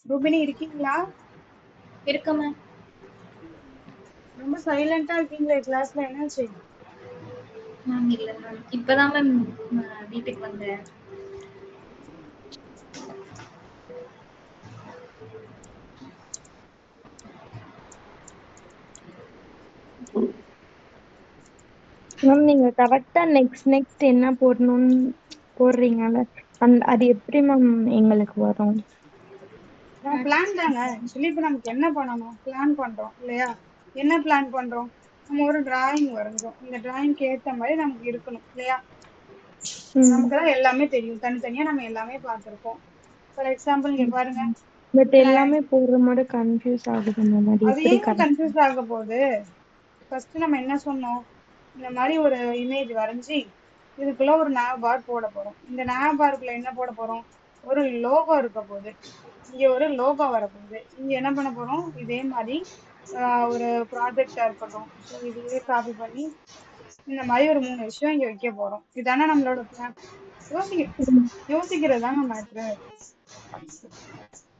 ரூபினி இருக்கீங்களா? இருக்க மேம். ரொம்ப சைலண்டா இருக்கீங்களே கிளாஸ்ல, என்னாச்சு? மேம் இல்ல மேம். இப்பதான் மேம் வீட்டுக்கு வந்தேன். மேம் நீங்க கரெக்டா நெக்ஸ்ட் என்ன போடணும்னு போடுறீங்கல்ல, அது எப்படி மேம் எங்களுக்கு வரும்? நம்ம பிளான் தாங்க. ஆக்சுவலி இப்ப நமக்கு என்ன பண்ணணும், பிளான் பண்றோம் இல்லையா? என்ன பிளான் பண்றோம்? நம்ம ஒரு டிராயிங் வரைஞ்சோம். இந்த டிராயிங்க்கு ஏத்த மாதிரி நமக்கு இருக்கணும் இல்லையா? நமக்கு தான் எல்லாமே தெரியும், தனித்தனியா நம்ம எல்லாமே பார்த்திருப்போம். ஃபார் எக்ஸாம்பிள் இங்க பாருங்க. பட் இப்ப நான் எல்லாமே போடுற மாதிரி கன்ஃபியூஸ் ஆகுது மேம். அது அது எப்படி ஏன் கரெக்ட்? கன்ஃபியூஸ் ஆக போகுது? ஃபர்ஸ்ட் நம்ம என்ன சொன்னோம்? இந்த மாதிரி ஒரு இமேஜ் வரைஞ்சி இதுக்குள்ள ஒரு nav பார் போட போறோம். இந்த nav பாருக்குள்ள என்ன போட போறோம்? ஒரு லோகோ இருக்க போகுது. இங்க ஒரு லோகோ வரப்போகுது. இங்க என்ன பண்ண போறோம்? இதே மாதிரி ஒரு ப்ராஜெக்டா இருக்கட்டும், ஸோ இதையே காப்பி பண்ணி இந்த மாதிரி ஒரு 3 விஷயம் இங்க வைக்க போறோம். இதானே நம்மளோட பிளான். யோசிக்க யோசிக்கிறது தாங்க மேட்ரு.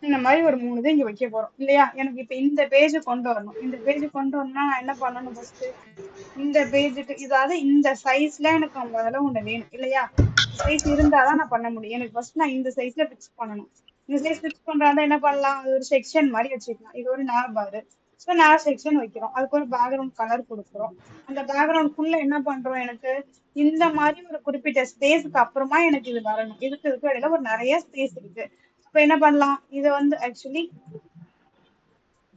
இந்த மாதிரி ஒரு 3 இது இங்க வைக்க போறோம் இல்லையா? எனக்கு இப்ப இந்த பேஜ் கொண்டு வரணும். இந்த பேஜ் கொண்டு வரணும்னா நான் என்ன பண்ணணும்? ஃபர்ஸ்ட் இந்த பேஜுக்கு இதாவது இந்த சைஸ்ல எனக்கு முதல்ல ஒண்ணு வேணும் இல்லையா? சைஸ் இருந்தாதான் நான் பண்ண முடியும். எனக்கு ஃபர்ஸ்ட் நான் இந்த சைஸ்ல பிக்ஸ் பண்ணணும். இந்த சைஸ் பிக்ஸ் பண்றதா என்ன பண்ணலாம்? அது ஒரு செக்ஷன் மாதிரி வச்சுக்கலாம். இது ஒரு nav பார். ஸோ nav செக்ஷன் வைக்கிறோம். அதுக்கு ஒரு பேக்ரவுண்ட் கலர் கொடுக்குறோம். அந்த பேக்ரவுண்ட்குள்ள என்ன பண்றோம்? எனக்கு இந்த மாதிரி ஒரு குறிப்பிட்ட ஸ்பேஸ்க்கு அப்புறமா எனக்கு இது வரணும். இதுக்கு இடையில ஒரு நிறைய ஸ்பேஸ் இருக்கு. அப்ப என்ன பண்ணலாம்? இது வந்து ஆக்சுவலி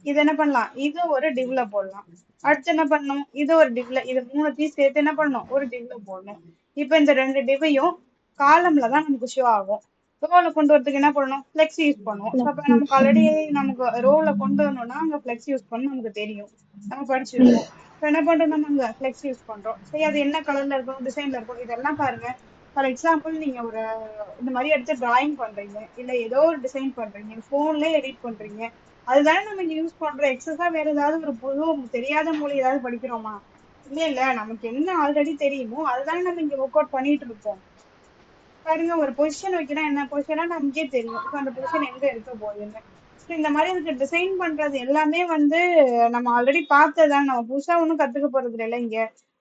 இது என்ன பண்ணலாம்? இது ஒரு டிவ்ல போடலாம். அடுத்து என்ன பண்ணணும்? இது ஒரு டிவ்ல, இது 3த்தையும் சேர்த்து என்ன பண்ணணும்? ஒரு டிவ்ல போடணும். இப்ப இந்த 2 டிவையும் காலம்ல தான் நமக்கு ஷோ ஆகும். ரோல கொண்டு வரதுக்கு என்ன பண்ணணும்? ஃபிளெக்ஸ் யூஸ் பண்ணுவோம். ஸோ அப்ப நமக்கு ஆல்ரெடி நமக்கு ரோல கொண்டு வரணும்னா அங்க ஃபிளெக்ஸ் யூஸ் பண்ணணும் நமக்கு தெரியும். நம்ம படிச்சிருப்போம். இப்போ என்ன பண்றோம்? நம்ம அங்க ஃபிளெக்ஸ் யூஸ் பண்றோம். சரி, அது என்ன கலர்ல இருக்கும், டிசைன்ல இருக்கும், இதெல்லாம் பாருங்க. ஃபார் எக்ஸாம்பிள் நீங்க ஒரு இந்த மாதிரி எடுத்து டிராயிங் பண்றீங்க, இல்ல ஏதோ ஒரு டிசைன் பண்றீங்க, போன்லயே எடிட் பண்றீங்க, அதுதானே நம்ம இங்க யூஸ் பண்றோம். எக்ஸஸா வேற ஏதாவது ஒரு புது தெரியாத மொழி ஏதாவது படிக்கிறோமா? இல்ல இல்ல, நமக்கு என்ன ஆல்ரெடி தெரியுமோ அதுதானே நம்ம இங்க ஒர்க் அவுட் பண்ணிட்டு இருக்கோம். பாருங்க, ஒரு பொசிஷன் வைக்கிறா, என்ன பொசிஷனா நமக்கே தெரியும். ஸோ அந்த பொசிஷன் எங்க இருக்க போகுதுன்னு. ஸோ இந்த மாதிரி இதுக்கு டிசைன் பண்றது எல்லாமே வந்து நம்ம ஆல்ரெடி பார்த்ததுதான். நம்ம புதுசா ஒன்றும் கத்துக்க போறது இல்லை இங்க.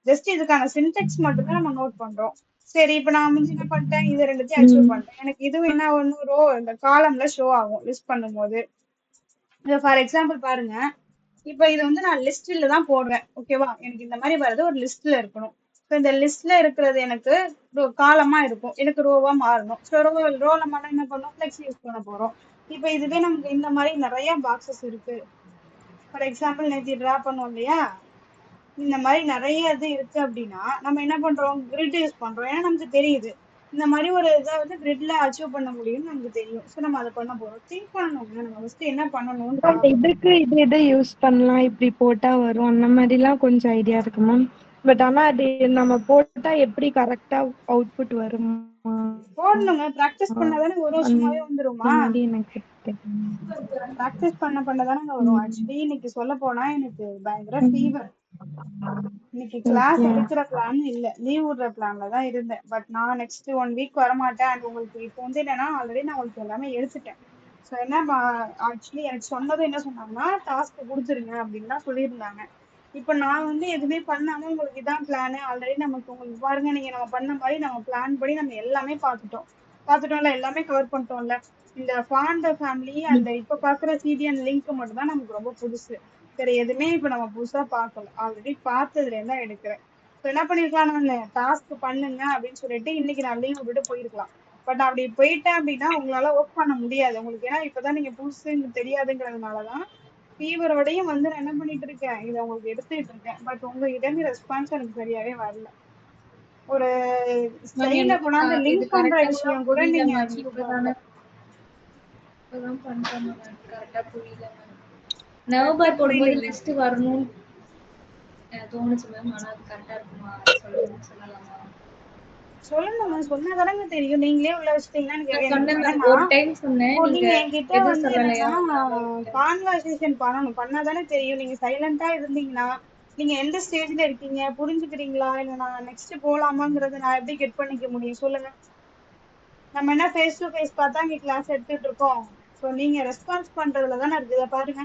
ஜஸ்ட் இதுக்கான சின்டெக்ஸ் மட்டும் தான் நம்ம நோட் பண்றோம். சரி, இப்ப நான் வந்து என்ன பண்ணிட்டேன்? இது ரெண்டுத்தையும் அச்சீவ் பண்ணிட்டேன். எனக்கு இதுவும் என்ன ஒன்று ரோ இந்த காலம்ல ஷோ ஆகும் லிஸ்ட் பண்ணும்போது. ஃபார் எக்ஸாம்பிள் பாருங்க, இப்ப இது வந்து நான் லிஸ்ட்ல தான் போடுறேன். ஓகேவா? எனக்கு இந்த மாதிரி வர்றது ஒரு லிஸ்ட்ல இருக்கணும். ஸோ இந்த லிஸ்ட்ல இருக்கிறது எனக்கு காலமா இருக்கும், எனக்கு ரோவா மாறணும். ஸோ ரோல மாற என்ன பண்ணோம்? ஃபிளெக்ஸ் யூஸ் பண்ண போறோம். இப்ப இதுவே நமக்கு இந்த மாதிரி நிறைய பாக்ஸஸ் இருக்கு. ஃபார் எக்ஸாம்பிள் நேற்று டிரா பண்ணோம் இல்லையா? இந்த மாதிரி நிறைய இது இருக்கு அப்படின்னா நம்ம என்ன பண்றோம்? கிரிட் யூஸ் பண்றோம். ஏன்னா நமக்கு தெரியுது இந்த மாதிரி ஒரு இதை வந்து கிரிட்ல அச்சீவ் பண்ண முடியும்னு நமக்கு தெரியும். ஸோ நம்ம அதை பண்ண போறோம். திங்க் பண்ணணும், நம்ம ஃபர்ஸ்ட் என்ன பண்ணணும்னு பார்க்கணும். இதுக்கு இது யூஸ் பண்ணலாம், இப்படி போட்டா வரும் அந்த மாதிரிலாம் கொஞ்சம் ஐடியா இருக்கு மேம். பட் ஆனா அது நம்ம போட்டா எப்படி கரெக்டா அவுட்புட் வருமா போடணுங்க. ப்ராக்டிஸ் பண்ணாதானே வரும், சும்மாவே அந்த வந்துருமா? மாதிரி எனக்கு தெரியும். ப்ராக்டிஸ் பண்ணதானே வரும். ஆக்சுவலி இன்னைக்கு சொல்ல போனா எனக்கு பயங்கர ஃபீவர். இன்னைக்கு கிளாஸ் ஓகே. எடுக்கிற பிளான் இல்ல, லீவ் விடுற பிளான்ல தான் இருந்தேன். பட் நான் நெக்ஸ்ட் 1 வீக் வரமாட்டேன். அண்ட் உங்களுக்கு இப்போ வந்து என்னன்னா ஆல்ரெடி நான் உங்களுக்கு எல்லாமே எடுத்துட்டேன். ஸோ என்ன, ஆக்சுவலி எனக்கு சொன்னது என்ன சொன்னாங்கன்னா டாஸ்க் கொடுத்துருங்க அப்படின்னு தான் சொல்லியிருந்தாங்க. இப்போ நான் வந்து எதுவுமே பண்ணாம உங்களுக்கு இதான் பிளான் ஆல்ரெடி நமக்கு உங்களுக்கு பாருங்க, நீங்க நம்ம பண்ண மாதிரி நம்ம பிளான் படி நம்ம எல்லாமே பார்த்துட்டோம்ல, எல்லாமே கவர் பண்ணிட்டோம்ல. இந்த ஃபாண்ட ஃபேமிலி அந்த இப்ப பாக்குற சிடிஎன் லிங்க் மட்டும் தான் நமக்கு ரொம்ப புதுசு. சரி, எதுவுமே இப்ப நம்ம புதுசா பார்க்கல, ஆல்ரெடி பார்த்ததுல இருந்தா எடுக்கிறேன். ஸோ என்ன பண்ணிருக்கலாம்? நான் டாஸ்க் பண்ணுங்க அப்படின்னு சொல்லிட்டு இன்னைக்கு நான் லீவ் விட்டுட்டு போயிருக்கலாம். பட் அப்படி போயிட்டேன் அப்படின்னா உங்களால ஒர்க் பண்ண முடியாது உங்களுக்கு. ஏன்னா இப்பதான் நீங்க புதுசு தெரியாதுங்கிறதுனாலதான் ஃபீவரோடையும் வந்து நான் என்ன பண்ணிட்டு இருக்கேன், இதை உங்களுக்கு எடுத்துட்டு இருக்கேன். பட் உங்ககிட்ட இருந்து ரெஸ்பான்ஸ் எனக்கு சரியாவே வரல. ஒரு மேம் ஸ்லைட கொண்டாந்து இது லிங்க் பண்ற கரெக்டா கூட விஷயம் கூட புரியல நீங்க மேம். அச்சீவ் பண்ணல. இப்பதான் பண்றேன் மேம். கரெக்டா புரியல மேம். கரெக்டா நவபார் போடும்போது புரியலைங்க. லிஸ்ட் வரணும்னு தோணுச்சு மேம். ஆனா அது கரெக்டா இருக்குமா சொல்லலாமா? சொல்லணுங்க, சொன்னாதானங்க தெரியும். நீங்களே உள்ள வச்சிட்டீங்கன்னா எனக்கு நான் எனக்கு சொன்னேன் இப்ப மேம். என்னன்னா, ஒரு டைம் சொன்னேன். இப்போ நீங்க நீங்க என்கிட்ட எதுவும் வந்து சொல்லலையா? என்னன்னா அதனால விட்டேன். கான்வர்சேஷன் பண்ணாதானே தெரியும். நீங்க சைலண்டா இருந்தீங்கன்னா நீங்க எந்த ஸ்டேஜ்ல இருக்கீங்க, புரிஞ்சுக்கிறீங்களா, இல்ல நான் நெக்ஸ்ட் போலாமாங்கிறத நான் எப்படி கெட் பண்ணிக்க முடியும் சொல்லுங்க? நம்ம என்ன ஃபேஸ் டு ஃபேஸ் பார்த்தா இங்க கிளாஸ் எடுத்துட்டு இருக்கோம். ஸோ நீங்க ரெஸ்பான்ஸ் பண்றதுல தானே இருக்கு. இதை பாருங்க,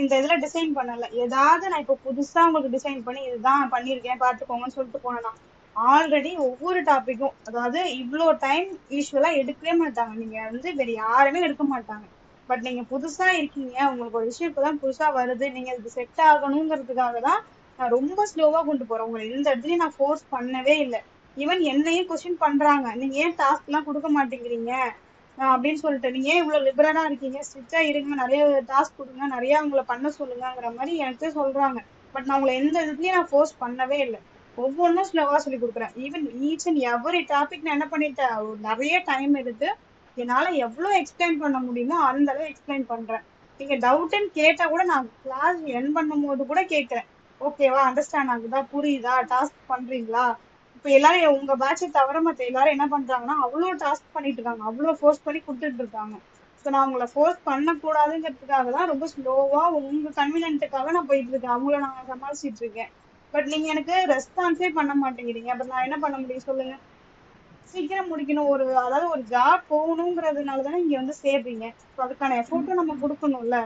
இந்த இதுல டிசைன் பண்ணல. ஏதாவது நான் இப்போ புதுசா உங்களுக்கு டிசைன் பண்ணி இதுதான் பண்ணியிருக்கேன் பார்த்துக்கோங்கன்னு சொல்லிட்டு போனேன்னா, ஆல்ரெடி ஒவ்வொரு டாபிக்கும், அதாவது இவ்வளோ டைம் யூஸ்வலா எடுக்கவே மாட்டாங்க. நீங்க வந்து வேற யாருமே எடுக்க மாட்டாங்க. பட் நீங்க புதுசா இருக்கீங்க, உங்களுக்கு ஒரு விஷயம் இப்பதான் புதுசா வருது, நீங்க இதுக்கு செட் ஆகணுங்கிறதுக்காக தான் நான் ரொம்ப ஸ்லோவா கொண்டு போறேன். உங்களை எந்த இடத்துலயும் நான் ஃபோர்ஸ் பண்ணவே இல்லை. ஈவன் என்னையும் கொஸ்டின் பண்றாங்க, நீங்க ஏன் டாஸ்க் எல்லாம் கொடுக்க மாட்டேங்கிறீங்க அப்படின்னு சொல்லிட்டு, நீங்க ஏன் இவ்வளவு லிபரலா இருக்கீங்க, ஸ்ட்ரிக்டா இருங்க, நிறைய டாஸ்க் கொடுங்க, நிறைய உங்களை பண்ண சொல்லுங்கிற மாதிரி எனக்கு சொல்றாங்க. பட் நான் உங்களை எந்த இதுலயும் நான் ஃபோர்ஸ் பண்ணவே இல்லை. ஒவ்வொன்றும் ஸ்லோவா சொல்லி கொடுக்குறேன். Even each and every topic நான் என்ன பண்ணிட்டேன், நிறைய டைம் எடுத்து என்னால எவ்வளவு எக்ஸ்பிளைன் பண்ண முடியுமோ அந்த அளவு எக்ஸ்பிளைன் பண்றேன். நீங்க டவுட்னு கேட்டா கூட நான் கிளாஸ் என் பண்ணும் போது கூட கேட்கிறேன், ஓகேவா, அண்டர்ஸ்டாண்ட் ஆகுதா, புரியுதா, டாஸ்க் பண்றீங்களா. இப்ப எல்லாரும் உங்க பேட்சை தவிர மத்த எல்லாரும் என்ன பண்றாங்கன்னா அவ்வளவு டாஸ்க் பண்ணிட்டு இருக்காங்க, அவ்வளவு ஃபோர்ஸ் பண்ணி கொடுத்துட்டு இருக்காங்க. ஸோ நான் உங்களை ஃபோர்ஸ் பண்ணக்கூடாதுங்கிறதுக்காக தான் ரொம்ப ஸ்லோவா உங்க கன்வீனியன்ட்டுக்காக நான் போயிட்டு இருக்கேன், அவங்கள நான் சமாளிச்சிட்டு இருக்கேன். பட் நீங்க எனக்கு ரெஸ்பான்ஸே பண்ண மாட்டேங்கிறீங்க. அப்ப நான் என்ன பண்ண முடியும் சொல்லுங்க. சீக்கிரம் முடிக்கணும், அதாவது ஒரு ஜாப் போகணுங்கிறதுனால தானே இங்க வந்து சேர்றீங்க. ஸோ அதுக்கான எஃபோர்ட்டும் நம்ம கொடுக்கணும்ல.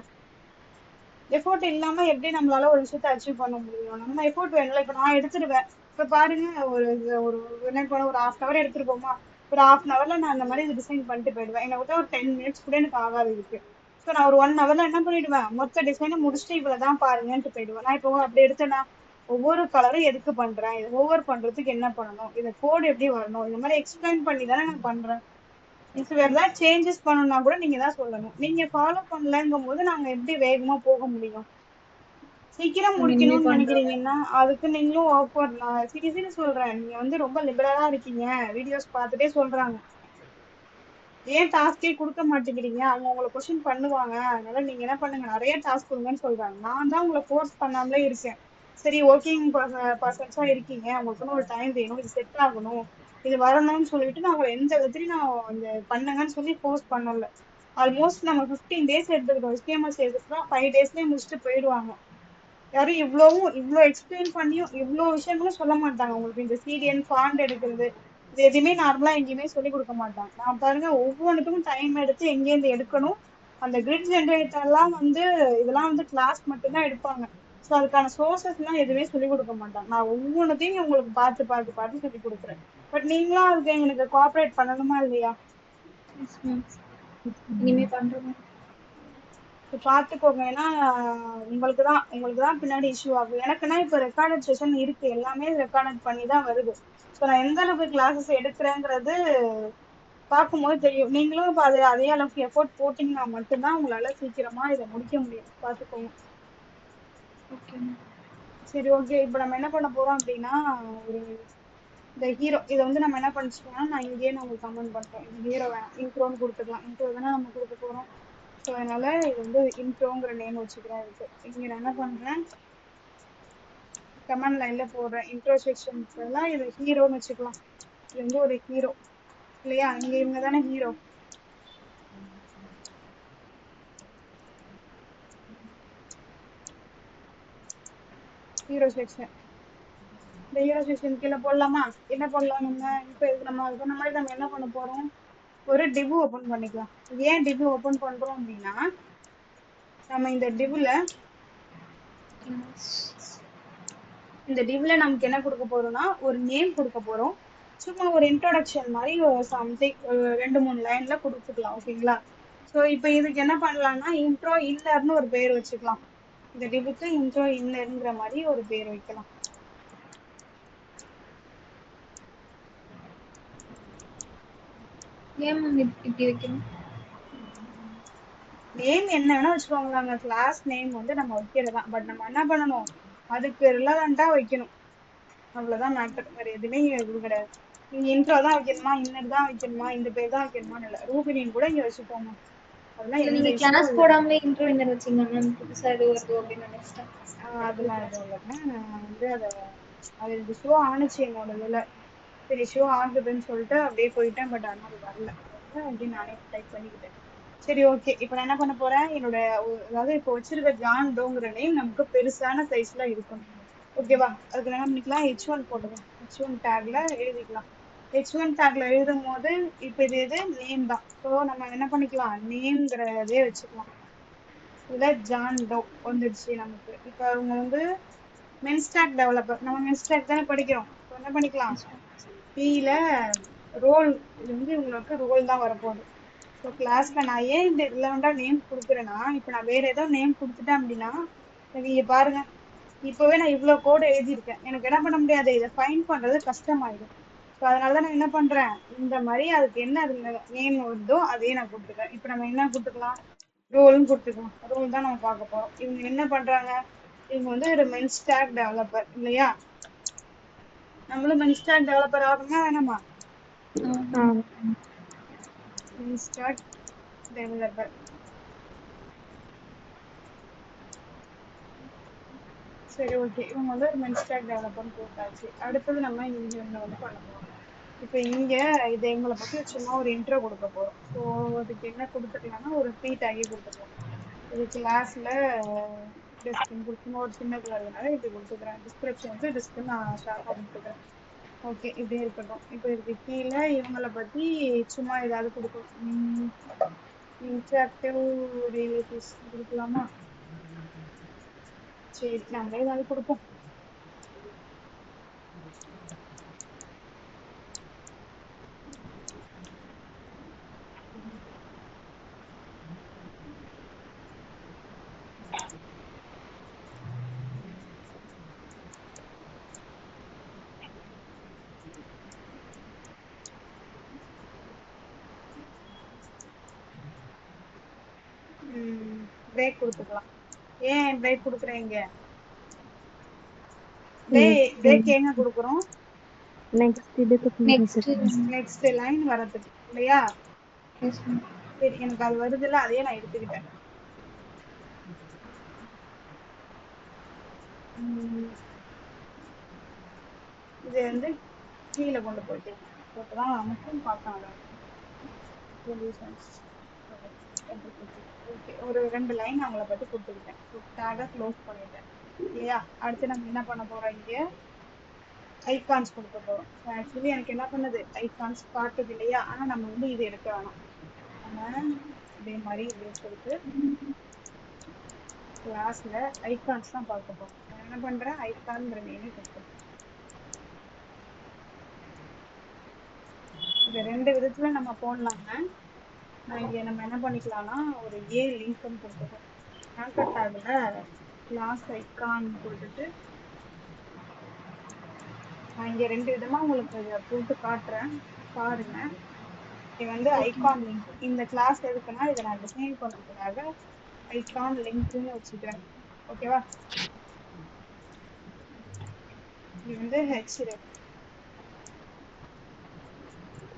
எஃபோர்ட் இல்லாம எப்படி நம்மளால ஒரு விஷயத்த அச்சீவ் பண்ண முடியும். நம்ம எஃபோர்ட் வேணும்ல. இப்ப நான் எடுத்துருவேன். இப்ப பாருங்க, ஒரு ஒரு என்ன பண்ண ஒரு 1/2 hour எடுத்துருப்போமா, ஒரு 1/2 hourல நான் அந்த மாதிரி டிசைன் பண்ணிட்டு போயிடுவேன். என்னை விட்டா ஒரு 10 minutes கூட எனக்கு ஆகாது இருக்கு. ஸோ நான் ஒரு 1 hourல என்ன பண்ணிடுவேன், மொத்த டிசைனை முடிச்சுட்டு இவ்வளவுதான் பாருங்கன்ட்டு போயிடுவேன். நான் இப்போ அப்படி எடுத்தேன்னா ஒவ்வொரு கலரும் எதுக்கு பண்றேன், இது ஓவர் பண்றதுக்கு என்ன பண்ணணும், இது கோட் எப்படி வரணும், இந்த மாதிரி எக்ஸ்பிளைன் பண்ணி தானே நான் பண்றேன். இப்போ ஏதாவது சேஞ்சஸ் பண்ணணும்னா கூட நீங்க தான் சொல்லணும். நீங்க ஃபாலோ பண்ணலங்கும் போது நாங்க எப்படி வேகமா போக முடியும். சீக்கிரம் இனிமே முடிக்கணும்னு பண்றோம். நினைக்கிறீங்கன்னா அதுக்கு நீங்களும் ஒர்க் பண்ணலாம். சீரியஸா சொல்றேன், நீங்க வந்து ரொம்ப லிபரலா இருக்கீங்க, வீடியோஸ் பார்த்துட்டே சொல்றாங்க. ஏன் டாஸ்கே கொடுக்க மாட்டேங்கிறீங்க, அவங்க உங்களை கொஸ்டின் பண்ணுவாங்க, அதனால நீங்க என்ன பண்ணுங்க, நிறைய டாஸ்க் கொடுங்கன்னு சொல்றாங்க. நான் தான் உங்களை ஃபோர்ஸ் பண்ணாமலே இருக்கேன். சரி, ஒர்க்கிங் பர்சன்ஸா இருக்கீங்க, உங்களுக்குன்னு ஒரு டைம் வேணும், இது செட் ஆகணும், இது வரணும்னு சொல்லிட்டு நான் உங்களை எந்த விதத்துலயும் நான் இந்த பண்ணுங்கன்னு சொல்லி ஃபோர்ஸ் பண்ணல. ஆல்மோஸ்ட் நம்ம 15 days எடுத்துக்கிட்டோம். HTML சேர்த்துட்டோம், 5 daysலயே முடிச்சுட்டு போயிடுவாங்க. யாரும் இவ்வளோ எக்ஸ்பிளைன் பண்ணியும் இவ்வளோ விஷயங்களும் சொல்ல மாட்டாங்க. உங்களுக்கு இந்த சிடிஎன் ஃபாண்ட் எடுக்கிறது இது எதுவுமே நார்மலா எங்கேயுமே சொல்லி கொடுக்க மாட்டாங்க. நான் பாருங்க ஒவ்வொன்றுக்கும் டைம் எடுத்து எங்கேருந்து எடுக்கணும். அந்த கிரிட் ஜென்ரேட்டர் எல்லாம் வந்து இதெல்லாம் வந்து கிளாஸ் மட்டும்தான் எடுப்பாங்க. ஸோ அதுக்கான சோர்சஸ் எல்லாம் எதுவுமே சொல்லி கொடுக்க மாட்டாங்க. நான் ஒவ்வொன்றத்தையும் உங்களுக்கு பார்த்து பார்த்து பார்த்து சொல்லி கொடுக்குறேன். பட் நீங்களும் அதுக்கு எனக்கு கோஆப்ரேட் பண்ணணுமா இல்லையா. Yes, ma'am. இனிமே பண்றோம். பாத்துக்கோங்க. ஏன்னா உங்களுக்கு தான் பின்னாடி இஷ்யூ ஆகும். எனக்குன்னா இப்ப ரெக்கார்டட் செஷன் இருக்கு, எல்லாமே ரெக்கார்டட் பண்ணி தான் வருது. ஸோ நான் எந்த அளவுக்கு கிளாஸஸ் எடுக்கிறேங்கிறது பார்க்கும்போது தெரியும். நீங்களும் இப்ப அதே அளவுக்கு எஃபோர்ட் போட்டீங்கன்னா மட்டும்தான் உங்களால சீக்கிரமா இதை முடிக்க முடியும். பாத்துக்கோங்க. Okay ma'am. சரி, ஓகே. இப்ப நம்ம என்ன பண்ண போறோம் அப்படின்னா, ஒரு இந்த ஹீரோ இதை வந்து நம்ம என்ன பண்ணிச்சிட்டோம்னா, நான் இங்கேயே நான் உங்களுக்கு கமெண்ட் பண்றேன். இந்த ஹீரோ வேணாம், இன்ட்ரோன்னு கொடுத்துக்கலாம். இன்ட்ரோ தானே நம்ம கொடுக்க போறோம். ஸோ அதனால இது வந்து இன்ட்ரோங்கிற நேம் வச்சுக்கிறேன். இருக்கு இங்க நான் என்ன பண்றேன், கமெண்ட் லைன்ல போடுறேன். இன்ட்ரோ செக்ஷன்ஸ் எல்லாம் இது ஹீரோன்னு வச்சுக்கலாம். இது வந்து ஒரு ஹீரோ இல்லையா, இங்க இவங்க தானே ஹீரோ. ஹீரோ செக்ஷன், இந்த ஹீரோ செக்ஷன் கீழே போடலாமா. என்ன பண்ணலாம் நம்ம இப்போ, இது நம்ம சொன்ன மாதிரி நம்ம என்ன பண்ண போறோம், ஒரு டிவ் ஓபன் பண்ணிக்கலாம். ஏன் டிவ் ஓபன் பண்றோம் அப்படின்னா, நம்ம இந்த டிவ்ல நமக்கு என்ன கொடுக்க போறோம்னா, ஒரு நேம் கொடுக்க போறோம். சும்மா ஒரு இன்ட்ரோடக்ஷன் மாதிரி ஒரு சம்திங் 2-3 லைன்ல கொடுத்துக்கலாம். ஓகேங்களா. ஸோ இப்போ இதுக்கு என்ன பண்ணலாம்னா, இன்ட்ரோ இன்னர்னு ஒரு பேர் வச்சுக்கலாம். இந்த டிவுக்கு இன்ட்ரோ இன்னர்ங்கிற மாதிரி ஒரு பேர் வைக்கலாம். ஏன் மேம் இப்படி வைக்கணும்? நேம் என்ன வேணா வச்சுக்கோங்களாங்க, கிளாஸ் நேம் வந்து நம்ம வைக்கிறதா. பட் நம்ம என்ன பண்ணணும், அதுக்கு ரிலவெண்டா வைக்கணும். அவ்வளவுதான் மேட்டர், வேற எதுவுமே இது கிடையாது. நீங்க இன்ட்ரோ தான் வைக்கணுமா, இன்னர் தான் வைக்கணுமா, இந்த பேர் தான் வைக்கணுமான்னு இல்லை. ரூபினின்னு கூட இங்க வச்சுக்கோங்க, அதெல்லாம் இல்ல எந்த நீங்க இஷ்யூவும் கிளாஸ் இல்லை. போடாமலே இன்ட்ரோ இன்னர் வச்சீங்க மேம், புதுசா எது வருது அப்படின்னு நினைச்சிட்டேன். அதெல்லாம் எதுவும் இல்லைங்க. நான் வந்து அது இது ஷோ ஆணுச்சு என்னோட இதுல. சரி, ஷோ ஆகுதுன்னு சொல்லிட்டு அப்படியே போயிட்டேன். பட் ஆனால் அது வரல, அதனால அப்படியே நானே டைப் பண்ணிக்கிட்டேன். சரி, ஓகே. இப்போ நான் என்ன பண்ண போறேன், என்னோட அதாவது இப்போ வச்சிருக்க ஜான் டோங்கிற நேம் நமக்கு பெருசான சைஸ்ல இருக்கணும். ஓகேவா. அதுக்கு என்ன பண்ணிக்கலாம், H1 போட்டுக்கலாம். H1 டேக்ல எழுதிக்கலாம். h1 tagல எழுதும் போது இப்ப இது நேம் தான். ஸோ நம்ம என்ன பண்ணிக்கலாம், நேம்ங்கிறதே வச்சுக்கலாம். இதுல ஜான் டோ வந்துடுச்சு நமக்கு. இப்ப அவங்க வந்து மென்ஸ்டாக் டெவலப்பர், நம்ம மென்ஸ்டாக் தானே படிக்கிறோம். இப்போ என்ன பண்ணிக்கலாம், கீழே ரோல், இது வந்து உங்களுக்கு ரோல் தான் வரப்போகுது. ஸோ கிளாஸ்ல நான் ஏன் இந்த ரிலவெண்டா நேம் கொடுக்குறேன்னா, இப்போ நான் வேற ஏதோ நேம் கொடுத்துட்டேன் அப்படின்னா, நீங்க பாருங்க இப்பவே நான் இவ்வளவு கோடு எழுதியிருக்கேன், எனக்கு என்ன பண்ண முடியாது, இதை ஃபைண்ட் பண்றது கஷ்டமாயிடும். ஸோ அதனாலதான் நான் என்ன பண்றேன், இந்த மாதிரி அதுக்கு என்ன நேம் வருதோ அதையே நான் கொடுத்துக்கிறேன். இப்போ நம்ம என்ன கொடுத்துக்கலாம், ரோல்னு கொடுத்துக்கலாம். ரோல் தான் நம்ம பார்க்க போறோம். இவங்க என்ன பண்றாங்க, இவங்க வந்து ஒரு மென்ஸ்டாக் டெவலப்பர் இல்லையா, நம்மளும் மென்ஸ்டாக் டெவலப்பர் ஆகணுமா வேணாமா, மென்ஸ்டாக் டெவலப்பர். சரி ஓகே, இவங்க வந்து ஒரு மென்ஸ்டாக் டெவலப்பர்னு போட்டாச்சு. அடுத்தது நம்ம இங்க வந்து பண்ண போறோம். இப்போ இங்க இது எங்களை பத்தி சும்மா ஒரு இன்ட்ரோ கொடுக்க போறோம். ஸோ அதுக்கு என்ன கொடுத்துக்கலாம்னா ஒரு ப்ரீ டேகே கொடுத்துக்கலாம். இது கிளாஸ்ல டிஸ்கின் கொடுக்கணும், ஒரு சின்ன இருக்கிறதுனால இப்படி கொடுத்துக்கிறேன். டிஸ்கிரிப்ஷன் வந்து டிஸ்கின் நான் ஷார்ப்பாக கொடுத்துக்கிறேன். ஓகே இப்படி இருக்கட்டும். இப்போ இதுக்கு கீழே இவங்களை பத்தி சும்மா ஏதாவது கொடுக்கணும். இன்டராக்டிவ் ரிலேட்டிவ்ஸ் கொடுக்கலாமா, சரி நம்மளே ஏதாவது கொடுப்போம். பிரேக் கொடுத்துக்கலாம். ஏன் பிரேக் கொடுக்குறீங்க, பிரேக் எங்க கொடுக்குறோம், நெக்ஸ்ட் லைன் வரதுக்கு இல்லையா. சரி எனக்கு அது வருது இல்ல, அதையே நான் எடுத்துக்கிட்டேன். இது வந்து கீழே கொண்டு போயிட்டேன். அப்பதான் நமக்கும் பார்க்க நல்லா இருக்கும். ஓகே, ஒரு 2 லைன் அவங்கள பத்தி கொடுத்துக்கிட்டேன். டேகை க்ளோஸ் பண்ணிட்டேன் இல்லையா. அடுத்து நம்ம என்ன பண்ண போறோம், இங்க ஐகான்ஸ் கொடுக்க போறோம். ஆக்சுவலி எனக்கு என்ன பண்ணுது, ஐகான்ஸ் காட்டுது இல்லையா, ஆனா நம்ம வந்து இது எடுக்க வேணாம். நம்ம இதே மாதிரி இப்படி கொடுத்து கிளாஸ்ல ஐகான்ஸ் தான் பார்க்க போறோம். நான் என்ன பண்றேன், ஐகான்ங்கிற நேமே கொடுத்துருக்கேன். இது 2 விதத்துல நம்ம போடலாங்க. நான் இங்க நம்ம என்ன பண்ணிக்கலாம்னா ஒரு ஏ லிங்க்னு கொடுத்துருக்கோம். ஆங்கர் டேக்ல கிளாஸ் ஐகான் கொடுத்துட்டு நான் இங்க 2 விதமா உங்களுக்கு இதை போட்டு காட்டுறேன் பாருங்க. இது வந்து ஐகான் லிங்க். இந்த கிளாஸ் எதுக்குன்னா இதை நான் டிசைன் பண்றதுக்காக ஐகான் லிங்க்னு வச்சுக்கிறேன். ஓகேவா, இது வந்து ஹெச்ரெஃப்.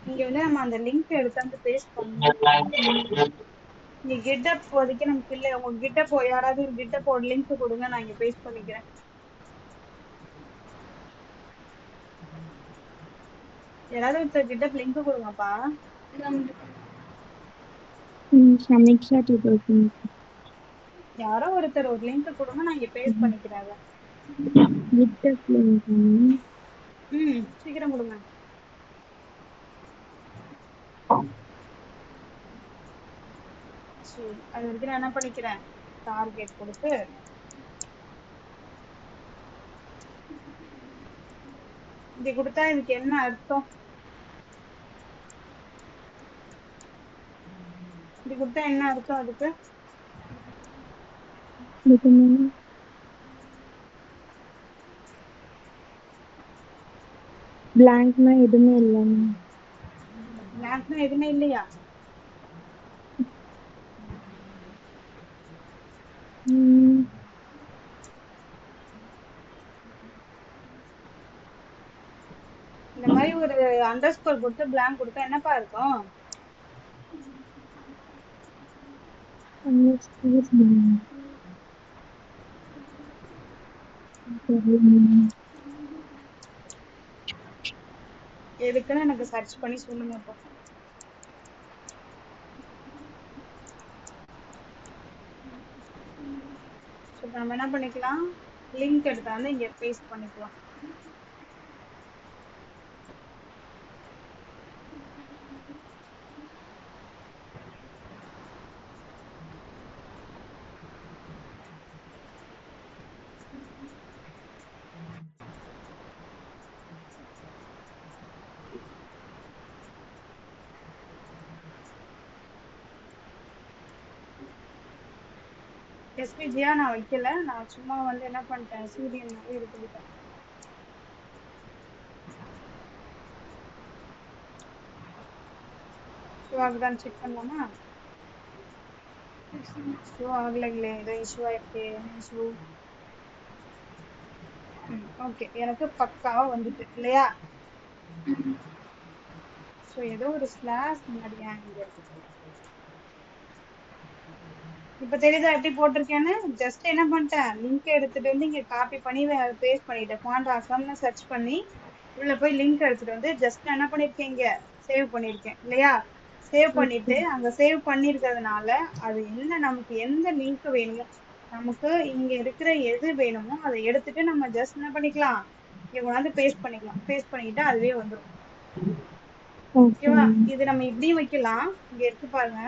இங்க வந்து நம்ம அந்த லிங்க் எடுத்து பேஸ்ட் பண்ணணும். இங்க கிட்டப் இப்போதைக்கு நமக்கு இல்லை. உங்க கிட்டப் யாராவது ஒரு கிட்டப்போட லிங்க் கொடுங்க, நான் இங்க பேஸ்ட் பண்ணிக்கிறேன். யாராவது ஒருத்தர் கிட்டப் லிங்க் கொடுங்கப்பா. யாரோ ஒருத்தர் ஒரு லிங்க் கொடுங்க, நான் இங்க பேஸ்ட் பண்ணிக்கிறேன் அதை. சீக்கிரம் கொடுங்க. சரி அது வரைக்கும் நான் என்ன பண்ணிக்கிறேன், டார்கெட் கொடுத்து இப்படி கொடுத்தா இதுக்கு என்ன அர்த்தம், இப்படி கொடுத்தா என்ன அர்த்தம் அதுக்கு, பிளாங்க்னா எதுவுமே இல்லை. பிளாங்க்னா எதுவுமே இல்லையா, இந்த மாதிரி ஒரு அண்டர்ஸ்கோர் கொடுத்து பிளாங்க் கொடுத்தா என்னப்பா இருக்கும், எதுக்குன்னு எனக்கு சர்ச் பண்ணி சொல்லுங்க இப்போ. நம்ம என்ன பண்ணிக்கலாம், லிங்க் எடுத்தாந்து இங்க பேஸ்ட் பண்ணிக்கலாம். எஸ்பிஜியா நான் வைக்கல, நான் சும்மா வந்து என்ன பண்ணிட்டேன், சூரியனாவே எடுத்துக்கிட்டேன். ஷோ ஆகுதான்னு செக் பண்ணலாமா? ஷோ ஆகலைங்களே, ஏதோ இஷ்யூ ஆயிருக்கு. என்ன இஷ்யூ? ஓகே, எனக்கு பக்காவா வந்துட்டு இல்லையா? ஸோ ஏதோ ஒரு ஸ்லாஷ் முன்னாடி இங்க இருக்கு. இப்ப தெரியுதா எப்படி போட்டிருக்கேன்னு? ஜஸ்ட் என்ன பண்ணிட்டேன், லிங்க் எடுத்துட்டு வந்து இங்க காப்பி பண்ணி பேஸ்ட் பண்ணிட்டேன். ஃபாண்ட் ஆசம்னு சர்ச் பண்ணி உள்ள போய் லிங்க் எடுத்துட்டு வந்து ஜஸ்ட் என்ன பண்ணிருக்கேன், இங்க சேவ் பண்ணிருக்கேன் இல்லையா? சேவ் பண்ணிட்டு அங்க சேவ் பண்ணிருக்கிறதுனால அது என்ன, நமக்கு எந்த லிங்க் வேணுமோ, நமக்கு இங்க இருக்கிற எது வேணுமோ அதை எடுத்துட்டு நம்ம ஜஸ்ட் என்ன பண்ணிக்கலாம், இங்க கொண்டாந்து பேஸ்ட் பண்ணிக்கலாம். பேஸ்ட் பண்ணிக்கிட்டா அதுவே வந்துடும். ஓகேவா? இது நம்ம இப்படியும் வைக்கலாம். இங்க இருக்கு பாருங்க,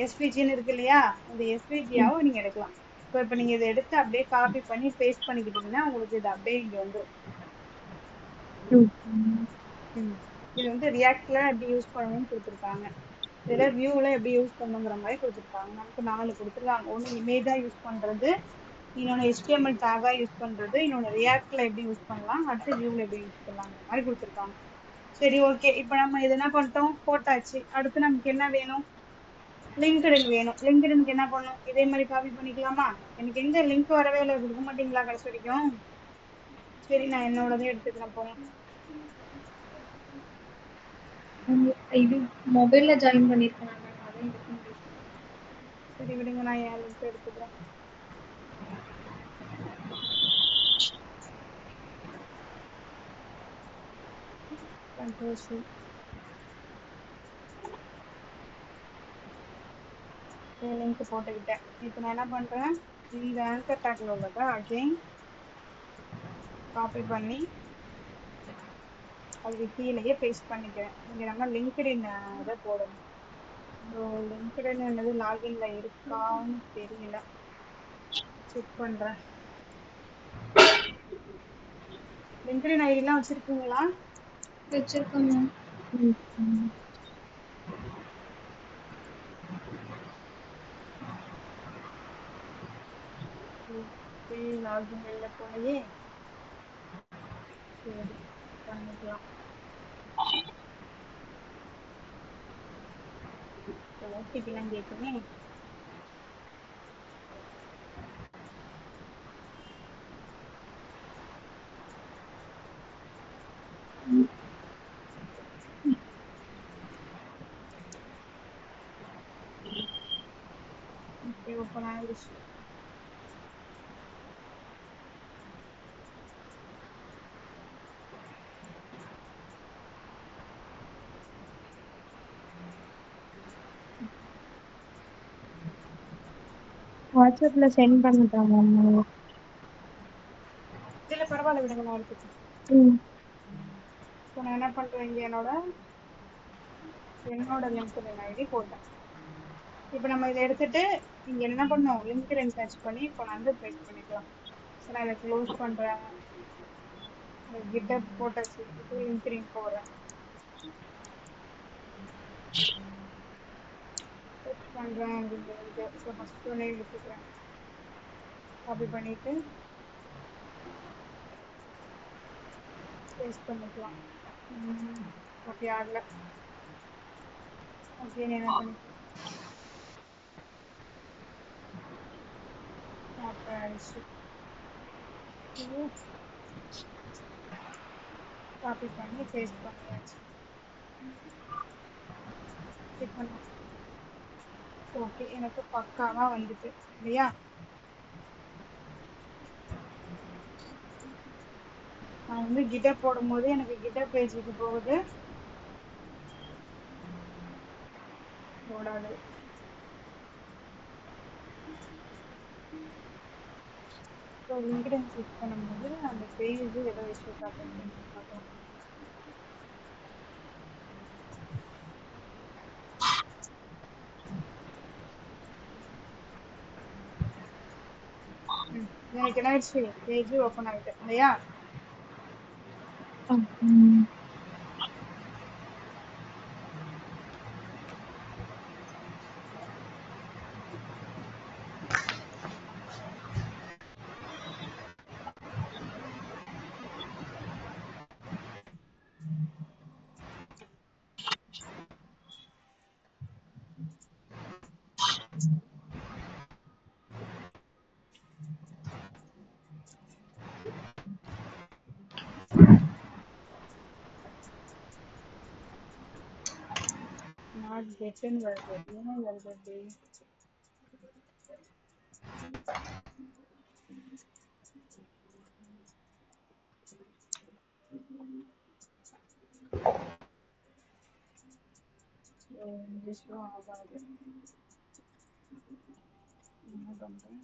எஸ்விஜின்னு இருக்கு இல்லையா? இந்த எஸ்விஜியாவும் நீங்க எடுக்கலாம். இப்ப நீங்க இதை எடுத்து அப்படியே காப்பி பண்ணி பேஸ்ட் பண்ணிக்கிட்டீங்கன்னா உங்களுக்கு இது அப்படியே இங்க வந்துடும். இது வந்து ரியாக்ட்ல எப்படி யூஸ் பண்ணணும்னு கொடுத்துருக்காங்க. இதுல வியூல எப்படி யூஸ் பண்ணுங்கிற மாதிரி கொடுத்துருக்காங்க. நமக்கு 4 கொடுத்துருக்காங்க. ஒண்ணு இமேஜா யூஸ் பண்றது, இன்னொன்னு HTML டேகா யூஸ் பண்றது, இன்னொன்னு ரியாக்ட்ல எப்படி யூஸ் பண்ணலாம், அடுத்து வியூல எப்படி யூஸ் பண்ணலாங்கிற மாதிரி கொடுத்துருக்காங்க. சரி, ஓகே. இப்ப நம்ம இது என்ன பண்ணிட்டோம், போட்டாச்சு. அடுத்து நமக்கு என்ன வேணும், லிங்க்டின் வேணும். லிங்க்டினுக்கு என்ன பண்ணும், இதே மாதிரி காப்பி பண்ணிக்கலாமா? எனக்கு எங்க லிங்க் வரவே இல்லை, கொடுக்க மாட்டீங்களா கடைசி வரைக்கும்? சரி, நான் என்னோடதே எடுத்துக்கிறேன் போங்க. இது மொபைல்ல ஜாயின் பண்ணிருக்கேன் நான், அதான் எடுக்க முடியும். சரி விடுங்க, நான் என் லிங்க் எடுத்துக்கிறேன். கண்ட்ரோல் லிங்க் போட்டுக்கிட்டேன். இப்போ நான் என்ன பண்றேன், இந்த ஆங்கர் டேக்ல உள்ளதை அகைன் காப்பி பண்ணி அதுக்கு கீழேயே பேஸ்ட் பண்ணிக்கிறேன். இங்க நம்ம லிங்க்டின் இதை போடணும். ஸோ லிங்க்டின் என்னது லாகின்ல இருக்கான்னு தெரியல, செக் பண்றேன். லிங்க்டின் ஐடிலாம் வச்சிருக்கீங்களா? வச்சிருக்கேன் மேம். லாகின் இல்லை போலயே. சரி, பண்ணிக்கலாம். ஓடிபிலாம் கேட்குமே. ஓகே, ஓப்பன் ஆயிடுச்சு. வாட்ஸ்அப்ல சென்ட் பண்ணிட்டேன் மேம். இல்ல பரவாயில்ல, விடுங்க, நான் எடுத்துக்கிறேன். இப்போ நான் என்ன பண்றேன், இங்க என்னோட லிங்க்டின் ஐடி போட்டேன். இப்போ நம்ம இதை எடுத்துட்டு இங்க என்ன பண்ணோம், லிங்க்டின் சர்ச் பண்ணி இப்போ நான் வந்து பேஸ்ட் பண்ணிக்கலாம். ஸோ நான் இதை க்ளோஸ் பண்றேன். கிட்டப் போட்டாச்சு. இப்போ லிங்க்டின் போடுறேன், சர்ச் பண்றேன் அப்படிங்கிறது. ஸோ ஃபர்ஸ்ட் ஒன்னே எடுத்துக்கிறேன், காப்பி பண்ணிட்டு பேஸ்ட் பண்ணிக்கலாம். காப்பி ஆகல. ஓகே, என்ன பண்ணிக்கலாம், காப்பி ஆயிடுச்சு. காப்பி பண்ணி பேஸ்ட் பண்ணியாச்சு. செக் பண்ணலாம். ஓகே, எனக்கு பக்காவா வந்துட்டு இல்லையா? நான் வந்து கிட்டப் போடும்போது எனக்கு கிட்டப் பேஜுக்கு போகுது, ஓடாது. ஸோ லிங்க்டின் கிளிக் பண்ணும்போது அந்த பேஜ் ஏதோ இஷ்யூ காட்டுது, பார்க்கலாம். எனக்கு என்ன ஆயிடுச்சு, பேஜ் ஓப்பன் ஆயிட்டு இல்லையா? நாட் கெட்னு வருது, ஏன் வருது அப்படி? இங்கிலீஷ்லும் ஆகாது. என்ன பண்றேன்?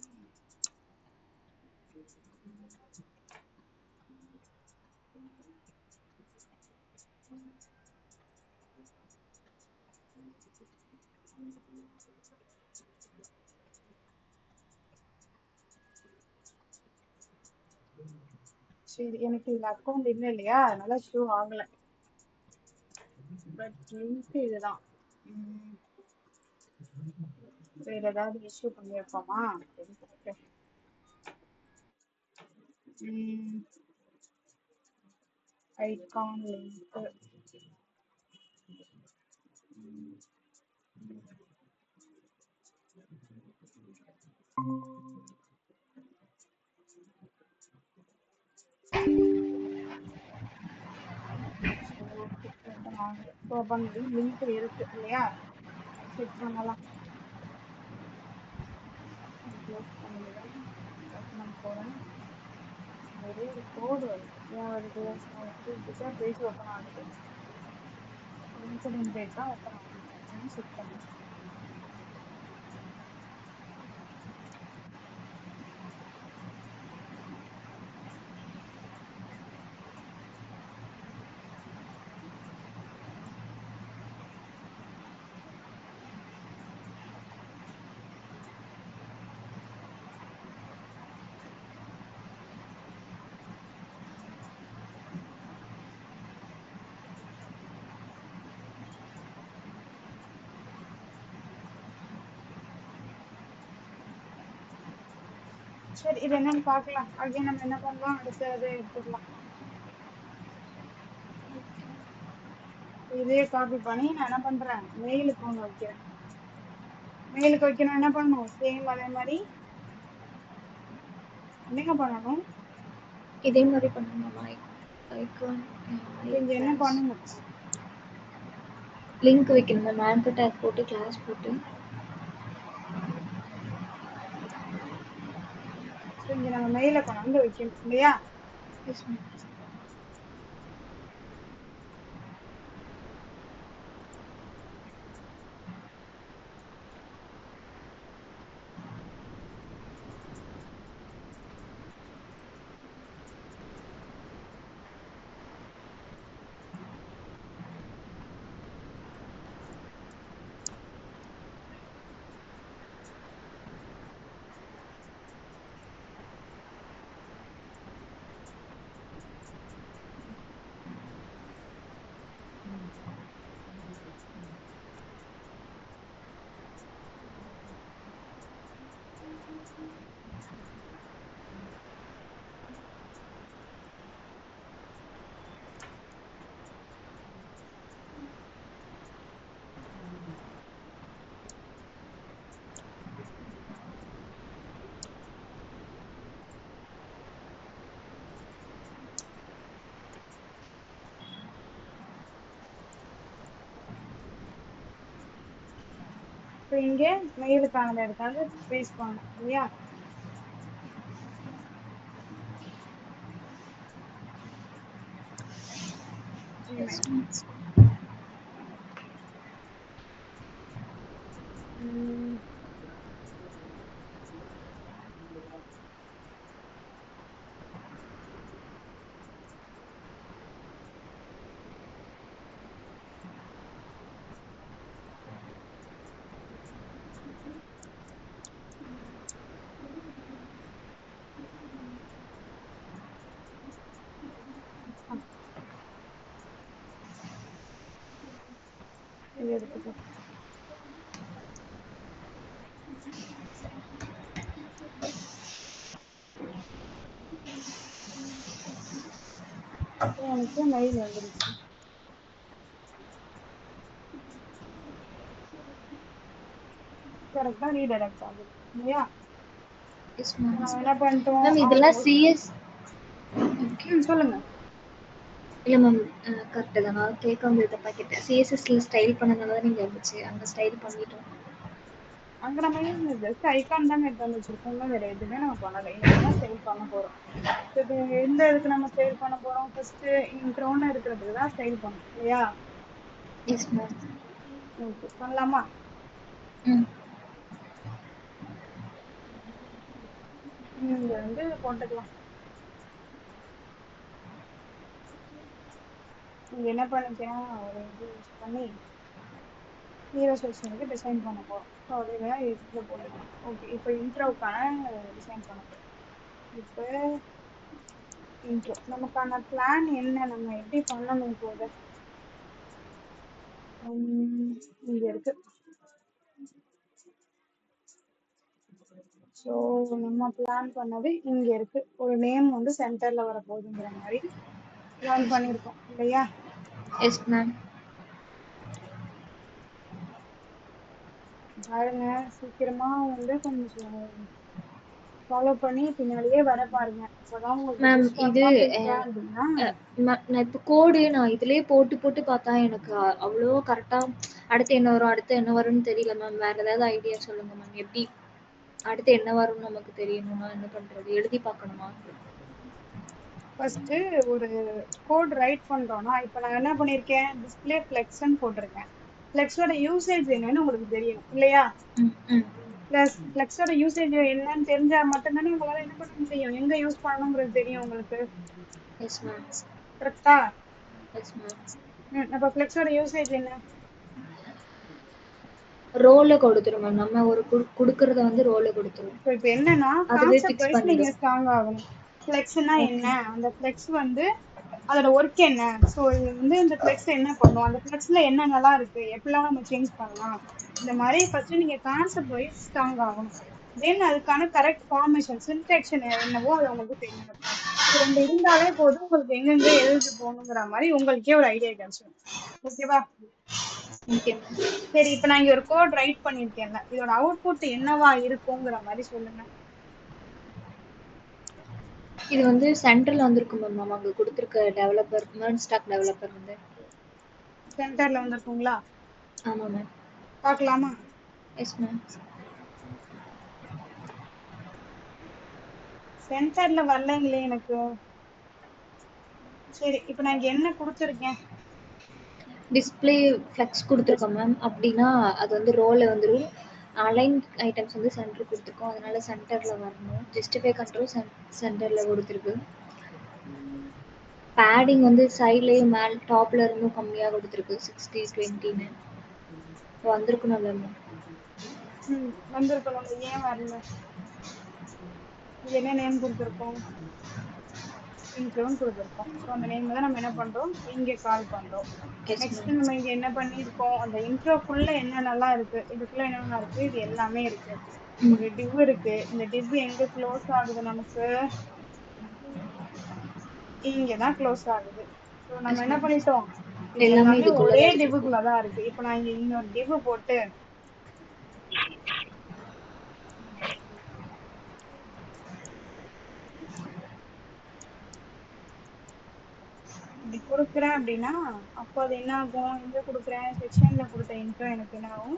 சரி, எனக்கு இதுல அக்கௌண்ட் இல்லை இல்லையா, அதனால ஷோ ஆகல. பட் லிங்க் இதுதான். வேற ஏதாவது இஷ்யூ பண்ணி வைப்போமா? ஐகான் லிங்க் ஓபன் லிங்க் இருக்கு இல்லையா, செக் பண்ணலாம். க்ளோஸ் பண்ணிடுறேன். டாக்குமெண்ட் போறேன். ஒரே ஒரு கோடு வருது, ஏன் வருது? இப்படிதான் பேஜ் ஓப்பன் ஆகுது. லிங்க்டின் பேஜ் தான் ஓப்பன் ஆகுது, செக் பண்ணேன். சரி, இது என்னன்னு பார்க்கலாம். அகைன் நம்ம என்ன பண்ணலாம், அடுத்து அதை எடுத்துக்கலாம். இதே காப்பி பண்ணி நான் என்ன பண்றேன், மெயிலுக்கு ஒன்று வைக்கிறேன். மெயிலுக்கு வைக்கணும், என்ன பண்ணணும், சேம் அதே மாதிரி என்னங்க பண்ணணும், இதே மாதிரி பண்ணணுமா? ஐகான் இங்க என்ன பண்ணணும், லிங்க் வைக்கணும். நம்ம ஆங்கர் டேக் போட்டு கிளாஸ் போட்டு இங்க நம்ம மெயில கொண்டாந்து வைக்கணும் இல்லையா? Yes ma'am. இப்போ இங்கே மெயிலுக்கானதை எடுத்தாந்து பேஸ்ட் பண்ணணும் இல்லையா? Yes Gmail. மேம். இது எடுத்துக்கோ. எனக்கு மெயில் வந்துருச்சு. கரெக்டா ரீடைரக்ட் ஆகுது இல்லையா? Yes ma'am. நம்ம என்ன பண்ணிட்டோம், மேம் அவங்க இதெல்லாம் சிஎஸ் சொல்லுங்க. இல்ல மேம், கரெக்ட்டு தான். நான் கேட்காம தப்பா கேட்டேன். சிஎஸ்எஸ்ல ஸ்டைல் பண்ணனால தான் நீங்க இருந்துச்சு. அங்க ஸ்டைல் பண்ணிட்டோம். அங்க நம்ம ஜஸ்ட் ஐகான் தாங்க எடுத்து வந்து வச்சிருக்கோம், வேற எதுவுமே நம்ம பண்ணல. இனிமே தான் ஸ்டைல் பண்ண போறோம். இப்போ எந்த இதுக்கு நம்ம ஸ்டைல் பண்ண போறோம்? ஃபர்ஸ்ட் இன்ட்ரோன்னு இருக்கிறதுக்கு தான் ஸ்டைல் பண்ணணும் இல்லையா? Yes ma'am. ஓகே, பண்ணலாமா? ம். இங்க வந்து போட்டுக்கலாம். இங்க என்ன பண்ணிக்கிறேன், ஒரு இது யூஸ் பண்ணி ஹீரோ செக்ஷனுக்கு டிசைன் பண்ண போறோம். ஸோ அதே மாதிரி இதுல போட்டுக்கலாம். ஓகே, இப்போ இன்ட்ரோக்கான டிசைன் பண்ண போறோம். இப்போ இன்ட்ரோ நமக்கான பிளான் என்ன, நம்ம எப்படி பண்ணணும் போத இங்க இருக்கு. ஸோ நம்ம பிளான் பண்ணது இங்க இருக்கு. ஒரு நேம் வந்து சென்டர்ல வர போகுதுங்கிற மாதிரி பிளான் பண்ணியிருக்கோம் இல்லையா? Yes ma'am. பாருங்க, சீக்கிரமா வந்து கொஞ்சம் ஃபாலோ பண்ணி பின்னாடியே வர பாருங்க. அப்பதான் உங்களுக்கு மேம் இது விஸ்வாசமா பேசுறேன் அப்படின்னா. நான் இப்போ கோடு நான் இதுலயே போட்டு போட்டு பார்த்தா எனக்கு அவ்வளோ கரெக்டா அடுத்து என்ன வரும் அடுத்து என்ன வரும்னு தெரியல மேம். வேற ஏதாவது ஐடியா சொல்லுங்க மேம். எப்படி அடுத்து என்ன வரும்னு நமக்கு தெரியணும்னா என்ன பண்றது? எழுதி பார்க்கணுமா? ஃபர்ஸ்ட் ஒரு கோட் ரைட் பண்றோம்னா, இப்ப நான் என்ன பண்ணிருக்கேன், டிஸ்பிளே ஃபிளெக்ஸ்ன்னு போட்டிருக்கேன். ஃபிளெக்ஸோட யூசேஜ் என்னன்னு உங்களுக்கு தெரியணும் இல்லையா? ம் ம். பிளஸ் ஃபிளெக்ஸோட யூசேஜ் என்னன்னு தெரிஞ்சா மட்டும்தானே உங்களால என்ன பண்ண முடியும், எங்க யூஸ் பண்ணணுங்கிறது தெரியும் உங்களுக்கு. Yes ma'am. கரெக்டா? Yes ma'am. அப்ப ஃபிளெக்ஸோட யூசேஜ் என்ன? ரோல கொடுத்துரும் மேம். நம்ம ஒரு குடுக்கறத வந்து ரோல கொடுத்துரும். ஸோ இப்போ என்னன்னா, அதுவே கான்செப்ட் ஃபிக்ஸ் வைஸ் நீங்க பண்ணிடும். ஸ்ட்ராங் ஆகணும். ஃபிளெக்ஸ்னா என்ன, ஓகே. அந்த ஃபிளெக்ஸ் வந்து அதோட ஒர்க் என்ன, ஸோ இது வந்து இந்த ஃபிளெக்ஸ் என்ன பண்ணும், அந்த ஃபிளெக்ஸ்ல என்னென்னலாம் இருக்கு, எப்படிலாம் நம்ம சேஞ்ச் பண்ணலாம், இந்த மாதிரி ஃபர்ஸ்ட் நீங்க கான்செப்ட் வைஸ் ஸ்ட்ராங் ஆகணும். தென் அதுக்கான கரெக்ட் ஃபார்மேஷன் சின்டெக்ஷன் என்னவோ அது உங்களுக்கு தெரியணும். இது ரெண்டு இருந்தாலே போதும், உங்களுக்கு எங்கெங்க எழுதி போகணுங்கிற மாதிரி உங்களுக்கே ஒரு ஐடியா கிடைச்சிடும். ஓகேவா? Okay ma'am. சரி, இப்போ நான் இங்க ஒரு கோட் ரைட் பண்ணிருக்கேன்ல, இதோட அவுட்புட் என்னவா இருக்குங்கிற மாதிரி சொல்லுங்க. இது வந்து சென்டர்ல வந்திருக்கும் மேம். நம்ம அங்க கொடுத்துருக்க டெவலப்பர் மெர்ன் ஸ்டாக் டெவலப்பர் வந்து. சென்டர்ல வந்திருக்குங்களா? ஆமா மேம். பார்க்கலாமா? Yes ma'am. சென்டர்ல வரலங்களே எனக்கு. சரி, இப்போ நான் இங்க என்ன கொடுத்துருக்கேன்? டிஸ்ப்ளே ஃப்ளெக்ஸ் குடுத்துருக்கோம் மேம். அப்டின்னா அது வந்து ரோல வந்துரும். அலைன் ஐட்டம்ஸ் வந்து சென்டர் குடுத்துருக்கோம். அதனால சென்டர்ல வரணும். ஜஸ்டிஃபை கண்ட்ரோல் சென்டர்ல குடுத்துருக்கு. பேடிங் வந்து சைட்லயும் டாப்ல இருந்தும் கம்மியா குடுத்துருக்கு. 60, 20ன்னு. வந்திருக்கணும்ல மேம். வந்திருக்கணும். ஏன் வரல? இங்க என்ன நேம் கொடுத்துருக்கோம்? இன்ட்ரோன்னு கொடுத்துருக்கோம். ஸோ அந்த நேம் தான் நம்ம என்ன பண்றோம், இங்க கால் பண்றோம். Yes next ma'am. நம்ம இங்க என்ன பண்ணிருக்கோம், அந்த இன்ட்ரோக்குள்ள என்னென்னலாம் இருக்கு, இதுக்குள்ள என்னென்ன இருக்கு, இது எல்லாமே இருக்கு. ம். ஒரு டிவ் இருக்கு. இந்த டிவ் எங்க க்ளோஸ் ஆகுது நமக்கு, இங்கதான் க்ளோஸ் ஆகுது. ஸோ நம்ம எஸ் என்ன மேம். பண்ணிட்டோம், இது எல்லாமே எல்லாமே இதுக்குள்ள ஒரே தான் வச்சிருக்கோம். டிவ்வுக்குள்ளதான் இருக்கு. இப்போ நான் இங்க இன்னொரு டிவ் போட்டு இப்படி கொடுக்குறேன் அப்படின்னா, அப்போ அது என்ன ஆகும், எங்க கொடுக்குறேன், செக்ஷன்ல கொடுத்த இன்ட்ரோ எனக்கு என்ன ஆகும்,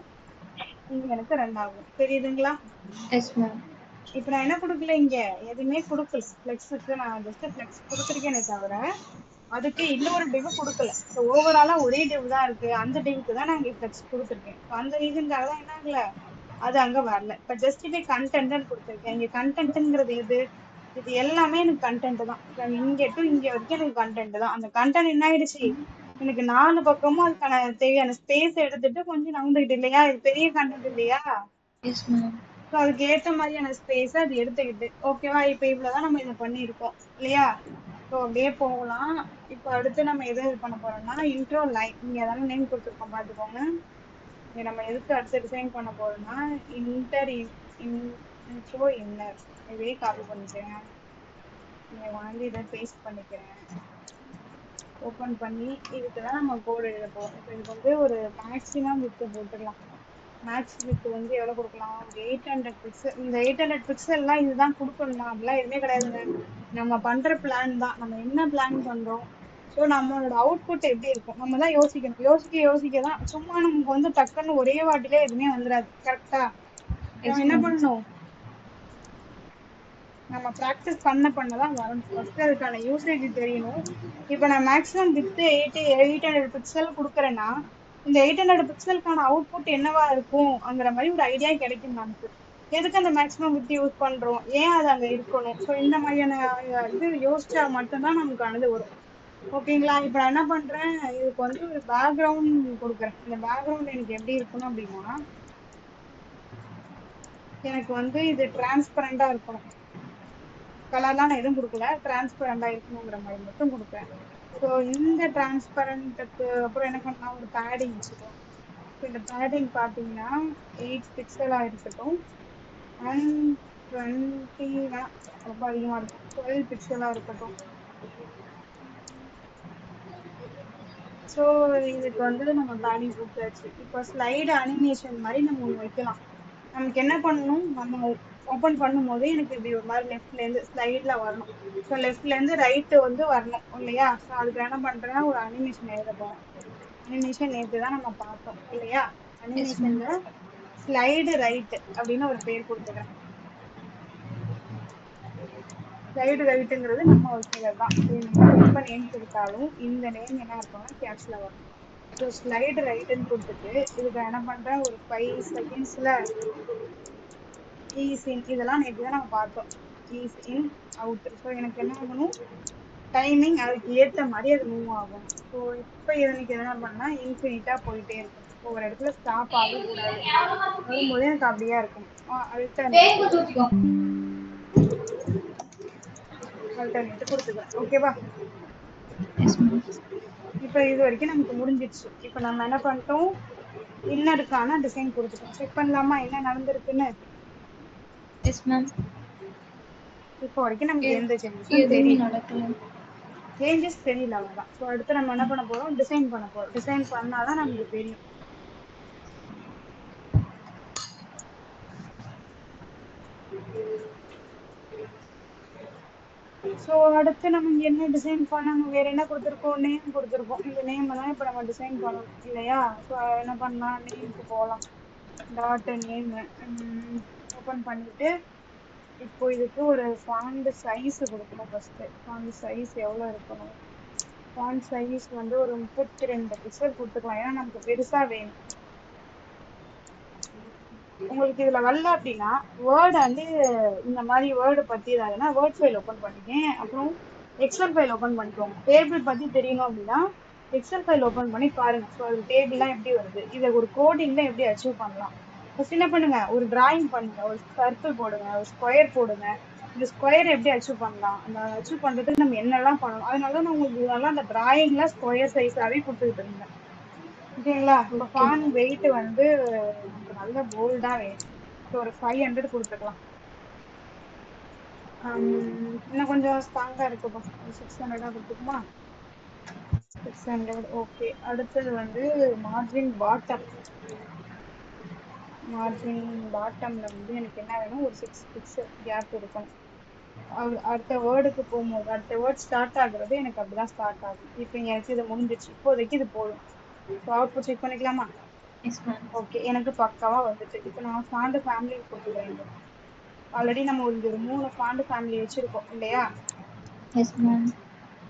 இங்க எனக்கு 2 ஆகும். தெரியுதுங்களா? Yes ma'am. இப்ப நான் என்ன கொடுக்கல, இங்க எதுவுமே கொடுக்கல. ஃபிளெக்ஸுக்கு நான் ஜஸ்ட் ஃபிளெக்ஸ் கொடுத்துருக்கேனே தவிர அதுக்கு இன்னொரு டிவ் கொடுக்கல. ஸோ ஓவராலா ஒரே டிவ் தான் இருக்கு. அந்த டிவ்க்கு தான் நான் இங்க ஃபிளெக்ஸ் கொடுத்துருக்கேன். அந்த ரீசனுக்காக தான் என்ன ஆகல, அது அங்க வரல. இப்ப ஜஸ்டிஃபை கண்டென்ட்னு கொடுத்துருக்கேன். இங்க கண்டென்ட்ங்கிறது எது, இது எல்லாமே எனக்கு கண்டென்ட் தான். From இங்க டு இங்க வரைக்கும் எனக்கு கண்டென்ட் தான். அந்த கண்டென்ட் என்ன ஆயிடுச்சு, எனக்கு 4 பக்கமும் அதுக்கான தேவையான ஸ்பேஸ் எடுத்துட்டு கொஞ்சம் நவுந்துக்கிட்டு இல்லையா, இது பெரிய கண்டென்ட் இல்லையா? Yes ma'am. ஸோ அதுக்கு ஏத்த மாதிரியான ஸ்பேஸ் அது எடுத்துக்கிட்டு. ஓகேவா? இப்ப இவ்வளவுதான் நம்ம இதை பண்ணியிருக்கோம் இல்லையா? ஸோ அப்படியே போகலாம். இப்போ அடுத்து நம்ம எது இது பண்ண போறோம்னா, இன்ட்ரோ லைன். இங்க ஏதாவது நேம் கொடுத்துருக்கோம் பாத்துக்கோங்க. இங்க நம்ம எதுக்கு அடுத்து டிசைன் பண்ண போறோம்னா, இன்டர் இன்ட்ரோ இன்னர். இதே காப்பி பண்ணிக்கிறேன். இங்க வாங்கி இதை பேஸ்ட் பண்ணிக்கிறேன். ஓபன் பண்ணி இதுக்குதான் நம்ம கோட் எழுத போறோம். இப்போ இதுக்கு வந்து ஒரு மேக்ஸிமம் வித்து போட்டுக்கலாம். மேக்ஸுக்கு வந்து எவ்வளவு கொடுக்கலாம், ஒரு 800 பிக்சல். இந்த 800 பிக்சல்லாம் இதுதான் கொடுக்கணுமா அப்படிலாம் எதுவுமே கிடையாதுங்க. நம்ம பண்ற பிளான் தான், நம்ம என்ன பிளான் பண்றோம். ஸோ நம்மளோட அவுட்புட் எப்படி இருக்கும் நம்ம தான் யோசிக்கணும். யோசிக்க யோசிக்க தான், சும்மா நமக்கு வந்து டக்குன்னு ஒரே வாட்டிலே எதுவுமே வந்துடாது. கரெக்டா? எஸ் நம்ம என்ன மேம். பண்ணணும், நம்ம ப்ராக்டிஸ் பண்ணதான் வரணும். ஃபர்ஸ்ட் அதுக்கான யூசேஜ் தெரியணும். இப்போ நான் மேக்ஸிமம் வித் 800 பிக்சல் கொடுக்குறேன்னா, இந்த 800 பிக்சலுக்கான அவுட்புட் என்னவா இருக்கும்ங்கிற மாதிரி ஒரு ஐடியா கிடைக்கும் நமக்கு. எதுக்கு அந்த மேக்ஸிமம் வித் யூஸ் பண்றோம், ஏன் அது அங்க இருக்கணும். ஸோ இந்த மாதிரியான இது யோசிச்சா மட்டும்தான் நமக்கானது வரும். ஓகேங்களா? இப்போ நான் என்ன பண்றேன், இதுக்கு வந்து ஒரு பேக்ரவுண்ட் கொடுக்குறேன். இந்த பேக்ரவுண்ட் எனக்கு எப்படி இருக்கணும் அப்படின்னா, எனக்கு வந்து இது டிரான்ஸ்பரண்டா இருக்கணும். கலர்லாம் நான் எதுவும் கொடுக்கல, டிரான்ஸ்பரண்டா இருக்கணுங்கிற மாதிரி மட்டும் கொடுப்பேன். ஸோ இந்த டிரான்ஸ்பரண்ட்டுக்கு அப்புறம் என்ன பண்ணலாம், ஒரு பேடிங் வச்சுக்கலாம். ஸோ இந்த பேடிங் பார்த்தீங்கன்னா 8 பிக்சலா இருக்கட்டும், அண்ட் 20 ரொம்ப அதிகமா இருக்கும், 12 பிக்சலா இருக்கட்டும். ஸோ இதுக்கு வந்து நம்ம பேடிங் கொடுத்தாச்சு. இப்போ ஸ்லைடு அனிமேஷன் மாதிரி நம்ம ஒன்று வைக்கலாம். நமக்கு என்ன பண்ணணும், நம்ம ஓபன் பண்ணும்போது எனக்கு இப்படி ஒரு மாதிரி லெஃப்ட்ல இருந்து ஸ்லைட்ல வரணும். ஸோ லெஃப்ட்ல இருந்து ரைட் வந்து வரணும் இல்லையா? ஸோ அதுக்கு என்ன பண்றேன், ஒரு அனிமேஷன் எழுத போறேன். அனிமேஷன் நேற்று தான் நம்ம பார்த்தோம் இல்லையா? Yes ma'am. அனிமேஷன்ல ஸ்லைடு ரைட் அப்படின்னு ஒரு பேர் கொடுத்துக்கிறேன். ஸ்லைடு ரைட்டுங்கிறது நம்ம வச்சது தான். நீங்க எப்ப நேம் கொடுத்தாலும் இந்த நேம் என்ன இருக்கும்னா கேப்ஸ்ல வரணும். ஸோ ஸ்லைடு ரைட்டுன்னு கொடுத்துட்டு இதுக்கு என்ன பண்றேன், ஒரு 5 செகண்ட்ஸ்ல கீஸ் இன் இதெல்லாம் நேற்று தான் நம்ம பார்த்தோம். Keys in out. ஸோ எனக்கு என்ன ஆகணும், டைமிங் அதுக்கு ஏற்ற மாதிரி அது மூவ் ஆகணும். ஸோ இப்போ எனக்கு என்ன பண்ணா இன்ஃபினிட்டா போயிட்டே இருக்கணும். ஒரு இடத்துல ஸ்டாப் ஆகக்கூடாது. வரும்போது எனக்கு அப்படியே இருக்கணும். அல்டர்னேட் அல்டர்னேட் கொடுத்துக்கிறேன். ஓகேவா? S ma'am. இப்போ இது வரைக்கும் நமக்கு முடிஞ்சிடுச்சு. இப்போ நம்ம என்ன பண்ணிட்டோம், இன்னருக்கான டிசைன் கொடுத்துட்டோம். செக் பண்ணலாமா என்ன நடந்திருக்குன்னு? S ma'am. இப்போ வரைக்கும் நமக்கு எந்த சேஞ்சஸும் எதுவுமே தெரியல. நடக்கல. சேஞ்சஸ் தெரியல, அவ்வளவுதான். ஸோ அடுத்து நம்ம என்ன பண்ண போறோம், டிசைன் பண்ண போறோம். டிசைன் பண்ணாதான் நமக்கு தெரியும். ஸோ அடுத்து நம்ம இங்க என்ன டிசைன் பண்ணணும், வேற என்ன கொடுத்துருக்கோம், நேம் கொடுத்துருக்கோம். இந்த நேம் தான் இப்போ நம்ம டிசைன் பண்ணணும் இல்லையா? ஸோ என்ன பண்ணலாம், நேமுக்கு போகலாம். டாட் நேம் ஓப்பன் பண்ணிட்டு இப்போ இதுக்கு ஒரு ஃபாண்ட் சைஸ் கொடுக்கணும். ஃபர்ஸ்ட் ஃபாண்ட் சைஸ் எவ்வளவு இருக்கணும், ஃபாண்ட் சைஸ் வந்து ஒரு 32 பிக்சல் கொடுத்துக்கலாம், ஏன்னா நமக்கு பெருசா வேணும். உங்களுக்கு இதுல வரல அப்படின்னா வேர்டு வந்து இந்த மாதிரி வேர்டு பத்தி ஏதாவதுன்னா வேர்ட் ஃபைல் ஓப்பன் பண்ணிக்கேன். அப்புறம் எக்ஸல் ஃபைல் ஓப்பன் பண்ணிக்கோங்க. டேபிள் பத்தி தெரியணும் அப்படின்னா எக்ஸல் ஃபைல் ஓப்பன் பண்ணி பாருங்க. ஸோ அது டேபிள்லாம் எப்படி வருது, இதை ஒரு கோடிங்ல எப்படி அச்சீவ் பண்ணலாம். ஃபர்ஸ்ட் என்ன பண்ணுங்க, ஒரு டிராயிங் பண்ணுங்க, ஒரு சர்க்கிள் போடுங்க, ஒரு ஸ்கொயர் போடுங்க. இந்த ஸ்கொயர் எப்படி அச்சீவ் பண்ணலாம், அந்த அச்சீவ் பண்றதுக்கு நம்ம என்னெல்லாம் பண்ணணும். அதனால நான் உங்களுக்கு இதெல்லாம் அந்த டிராயிங்ல ஸ்கொயர் சைஸாவே கொடுத்துக்கிட்டு இருந்தேன். ஓகேங்களா? இப்போ ஓகே. ஃபாண்ட் வெயிட் வந்து நமக்கு நல்ல போல்டா வேணும். ஸோ ஒரு 500 கொடுத்துக்கலாம். இன்னும் கொஞ்சம் ஸ்ட்ராங்கா இருக்குப்பா, ஒரு 600 கொடுத்துக்குமா? 600. ஓகே. அடுத்தது வந்து மார்ஜின் பாட்டம். மார்ஜின் பாட்டம்ல வந்து எனக்கு என்ன வேணும், ஒரு 6 பிக்சல் கேப் இருக்கணும். அடுத்த வேர்டுக்கு போகும்போது அடுத்த வேர்ட் ஸ்டார்ட் ஆகுறது எனக்கு அப்படிதான் ஸ்டார்ட் ஆகும். இப்போ எனக்கு இது முடிஞ்சிச்சு, இப்போதைக்கு இது போதும். ஸோ அவுட்புட் செக் பண்ணிக்கலாமா? Yes ma'am. ஓகே, எனக்கு பக்காவா வந்துட்டு. இப்போ நான் ஃபாண்ட் ஃபேமிலி கொடுத்துக்கிறேன். ஆல்ரெடி நம்ம ஒரு 3 ஃபாண்ட் ஃபேமிலி வச்சிருக்கோம் இல்லையா? Yes ma'am.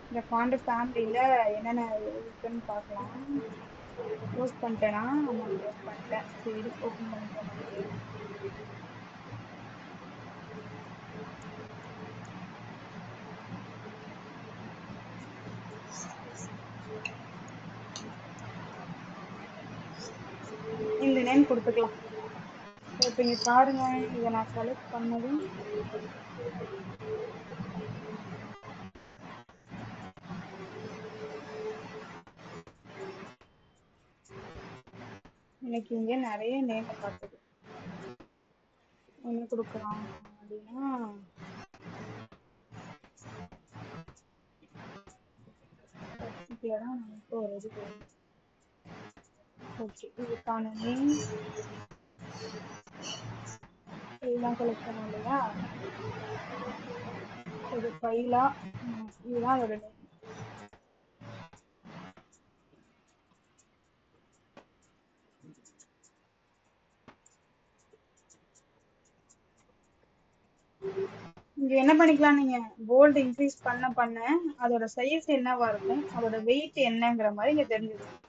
இந்த ஃபாண்ட் ஃபேமிலியில என்னென்ன இருக்குன்னு பார்க்கலாம். க்ளோஸ் பண்ணிட்டேனா? ஆமா, க்ளோஸ் பண்ணிட்டேன். சரி, ஓப்பன் பண்ணிப்போம் மறுபடியும். இந்த நேம் கொடுத்துக்கலாம். இப்போ இங்க பாருங்க, இதை நான் செலக்ட் பண்ணதும் எனக்கு இங்க நிறைய நேம் காட்டுது. என்ன கொடுக்கலாம் அப்படின்னா, பர்டிகுலரா நமக்கு ஒரு இது வேணும். ஓகே, இதுக்கான நேம் இதெல்லாம் செலக்ட் பண்ணுவோம் இல்லையா? இது ஃபைலா, இதுதான் அதோட நேம். இங்க என்ன பண்ணிக்கலாம், நீங்க போல்ட் இன்க்ரீஸ் பண்ண அதோட சைஸ் என்னவா இருக்கும், அதோட வெயிட் என்னங்கிற மாதிரி இங்க தெரிஞ்சுக்கலாம்.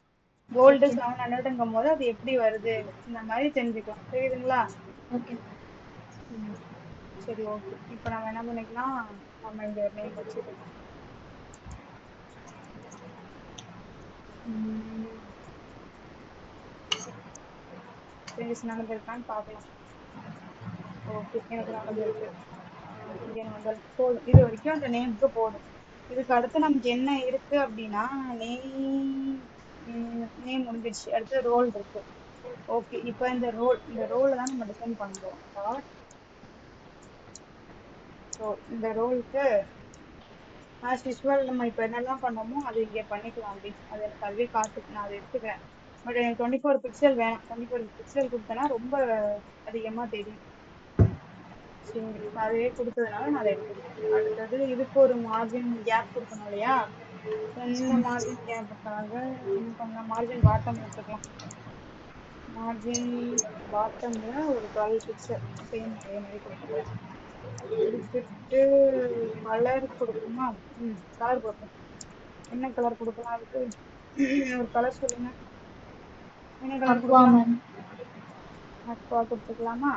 கோல்டு ஓகே 700ங்கும் போது அது எப்படி வருது இந்த மாதிரி தெரிஞ்சுக்கலாம். தெரியுதுங்களா? ஓகே சரி, ஓகே. இப்போ நம்ம என்ன பண்ணிக்கலாம், நம்ம இந்த நேம் வச்சுக்கலாம். சேஞ்சஸ் நடந்திருக்கான்னு பார்க்கலாம். ஓகே, எனக்கு நடந்திருக்கு. இங்கே வந்தாலும் போதும். இது வரைக்கும் அந்த நேமுக்கு போதும். இதுக்கு அடுத்து நமக்கு என்ன இருக்கு அப்படின்னா, நேம் முடிஞ்சிடுச்சு. அடுத்து ரோல் இருக்கு. ஓகே, இப்போ இந்த ரோல் தான் நம்ம டிசைன் பண்ண போறோம். ரோல், இந்த ரோலுக்கு ஆஸ் யூஸ்வல் நம்ம இப்போ என்னெல்லாம் பண்ணோமோ அது இங்கே பண்ணிக்கலாம். அப்படி அது எனக்கு அதுவே காட்டுது, நான் அதை எடுத்துக்கிறேன். பட் எனக்கு 24 பிக்சல் வேணும். 24 பிக்சல் கொடுத்தேன்னா ரொம்ப அதிகமா தெரியும். சரி, இப்போ அதுவே கொடுத்ததுனால நான் அதை எடுத்துக்கிட்டேன். அடுத்தது இதுக்கு ஒரு மார்ஜின் கேப் கொடுக்கணும் இல்லையா? இந்த மார்ஜின் கேப்புக்காக என்ன பண்ணலாம், மார்ஜின் பாட்டம் கொடுத்துக்கலாம். மார்ஜின் பாட்டம்ல ஒரு 12 பிக்சல் சேம் அதே மாதிரி கொடுத்துக்கிறேன். கொடுத்துட்டு கலர் கொடுக்குமா? கலர் கொடுப்போம். என்ன கலர் கொடுக்கலாம் அதுக்கு? ஒரு கலர் சொல்லுங்க. என்ன கலர் அக்வா கொடுக்கலாம்? மேம். அக்வா கொடுத்துக்கலாமா?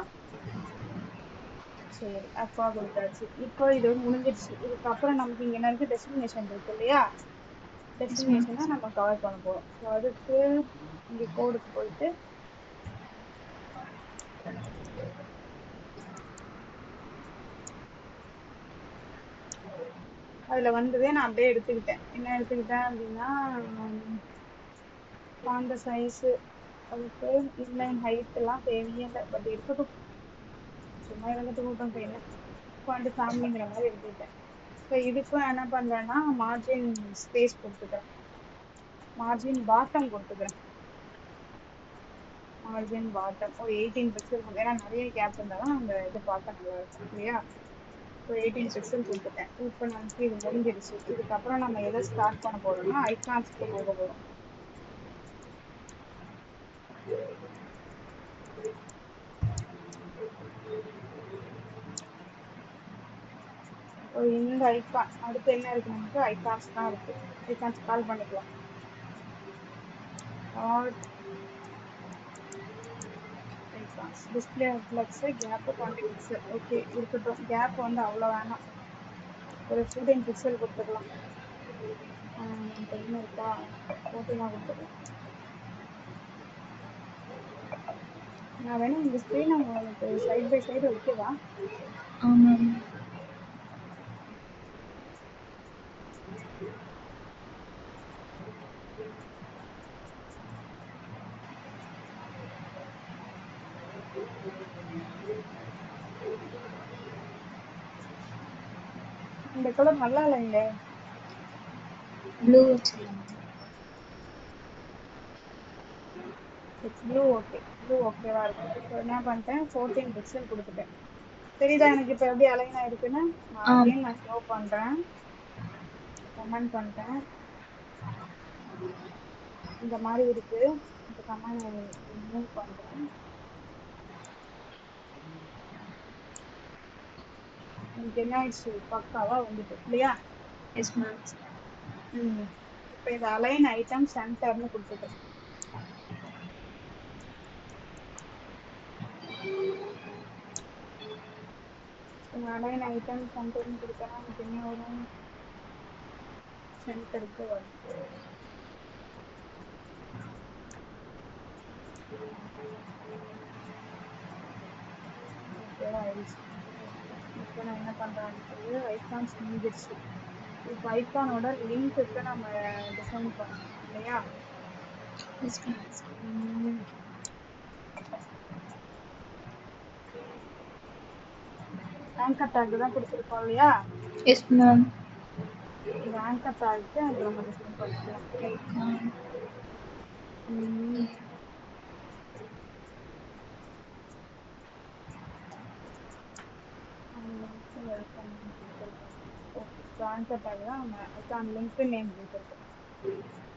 சரி, அக்வா கொடுத்தாச்சு. இப்போ இது முடிஞ்சிடுச்சு. இதுக்கப்புறம் நமக்கு இங்க என்ன இருக்கு, டெஸ்டினேஷன் இருக்கு இல்லையா? Yes ma'am. டெஸ்டினேஷனை நம்ம கவர் பண்ண போறோம். ஸோ அதுக்கு இங்க கோடுக்கு போயிட்டு அதுல வந்ததே நான் அப்படியே எடுத்துக்கிட்டேன். என்ன எடுத்துக்கிட்டேன் அப்படின்னா, அந்த சைஸ், அதுக்கு இன்லைன் ஹைட் எல்லாம் தேவையே இல்லை. பட் இருக்கட்டும், சும்மா இருந்துட்டு போட்டோம். இப்போ என்ன ஃபாண்ட் ஃபேமிலிங்கிற மாதிரி எடுத்துக்கிட்டேன். ஸோ இதுக்கும் என்ன பண்றேன்னா, மார்ஜின் ஸ்பேஸ் கொடுத்துக்கிறேன். மார்ஜின் பாட்டம் கொடுத்துக்கிறேன். மார்ஜின் பாட்டம் ஒரு 18 பிக்சல். ஏன்னா நிறைய கேப் இருந்தாலும் அந்த இது பார்க்க நல்லா இருக்கும் இல்லையா? ஒரு 18 பிக்சல் கொடுத்துட்டேன். இப்போ நமக்கு இது முடிஞ்சிருச்சு. இதுக்கப்புறம் நம்ம எதை ஸ்டார்ட் பண்ண போறோம்னா, ஐகான்ஸ்க்கு போக போறோம். இந்த ஐகான் அடுத்து என்ன இருக்கு, நமக்கு ஐகான்ஸ் தான் இருக்கு. ஐகான்ஸ் கால் பண்ணிக்கலாம். Icons display flex gap 20 pixel. Okay, இருக்கட்டும். கேப் வந்து அவ்வளோ வேணாம், ஒரு 14 பிக்சல் கொடுத்துக்கலாம். இப்போ என்ன இருக்கா, 14 கொடுத்துக்கலாம். நான் வேணா இந்த ஸ்க்ரீன் உங்களுக்கு சைட் பை சைடு வைக்கவா? ஆமாம். இந்த கலர் நல்லா இல்லைங்க. ப்ளூ வச்சுக்கலாம். ப்ளூ ஓகே, ப்ளூ ஓகேவா இருக்கு. ஸோ என்ன பண்ணிட்டேன், 14 பிக்சல் கொடுத்துட்டேன். தெரியுதா எனக்கு இப்போ எப்படி அலைன் ஆயிருக்குன்னு? நான் ஆ அகைன் ஷோ பண்றேன். கமெண்ட் பண்ணிட்டேன். இந்த மாதிரி இருக்கு. இந்த கமெண்ட் ரிமூவ் பண்றேன். எனக்கு என்ன ஆயிடுச்சு, பக்காவா வந்துட்டு இல்லையா? Yes ma'am. இப்போ இந்த அலைன் ஐட்டம் சென்டர்னு கொடுத்துக்கிறேன். அலைன் ஐட்டம் சென்டர்னு கொடுத்தேன்னா எனக்கு என்ன வரும், சென்டருக்கு வரும். ஓகேவா ஆயிடுச்சு. இப்போ நான் என்ன பண்றேன், அடுத்தது ஐகான்ஸ் முடிஞ்சிருச்சு. இப்போ ஐகானோட லிங்க்குக்கு நம்ம டிசைன் பண்ணணும் இல்லையா? Yes ma'am. ஆங்கர் டேக் தான் கொடுத்துருக்கோம் இல்லையா? Yes ma'am. இந்த ஆங்கர் டேக்கு இப்போ நம்ம டிசைன் பண்ணிக்கலாம். ஐகான். உம் ட்ரான்ஸ்ஃபர் டேக் தான் நம்ம ஐகான் லிங்க் நேம் கொடுத்துருக்கோம்.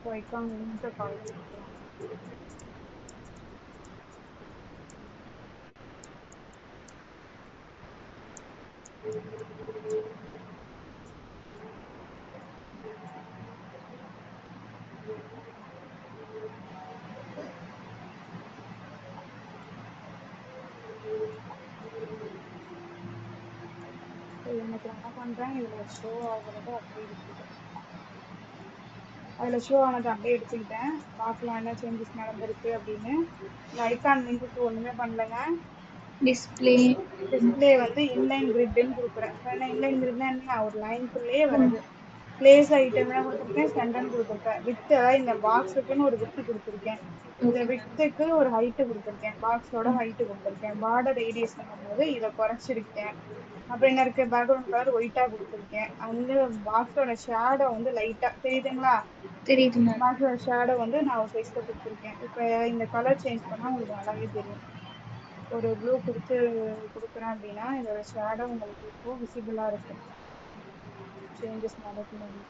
ஸோ ஐகான் லிங்க்கை காப்பி பண்ணிக்கலாம். ஸோ எனக்கு நான் என்ன பண்ணுறேன், இதில் ஷோ ஆகுறத அப்படியே எடுத்துக்கிட்டேன். அதில் ஷோ ஆனதை அப்படியே எடுத்துக்கிட்டேன். பார்க்கலாம் என்ன சேஞ்சஸ் நடந்திருக்கு அப்படின்னு. இந்த ஐகான் லிங்க்குக்கு ஒன்றுமே பண்ணலைங்க. டிஸ்ப்ளே டிஸ்பிளே வந்து இன்லைன் கிரிட்னு கொடுக்குறேன். ஏன்னா இன்லைன் கிரிட்னா என்ன, ஒரு லைனுக்குள்ளேயே வருது. பிளேஸ் ஐட்டம் என்ன கொடுத்துருக்கேன், சென்டர்னு கொடுத்துருக்கேன். வித்து, இந்த பாக்ஸுக்குன்னு ஒரு வித்து கொடுத்துருக்கேன். இந்த ஓகே. வித்துக்கு ஒரு ஹைட்டு கொடுத்துருக்கேன். பாக்ஸோட ஹைட்டு கொடுத்துருக்கேன். பார்டர் ரேடியஸ்ங்கும் போது இதை குறைச்சிருக்கேன். அப்புறம் என்ன இருக்கு, பேக்ரவுண்ட் கலர் ஒயிட்டா கொடுத்துருக்கேன். வந்து பாக்ஸோட ஷேடோ வந்து லைட்டா தெரியுதுங்களா, தெரியுது மேம். பாக்ஸோட ஷேடோ வந்து நான் ஒரு சைஸ்ல கொடுத்துருக்கேன். இப்போ இந்த கலர் சேஞ்ச் பண்ணா உங்களுக்கு நல்லாவே தெரியும். ஒரு ப்ளூ கொடுக்குறேன் அப்படின்னா இதோட ஷேடோ உங்களுக்கு இப்போ விசிபிளா இருக்கு. சேஞ்சஸ் நடக்கும்போது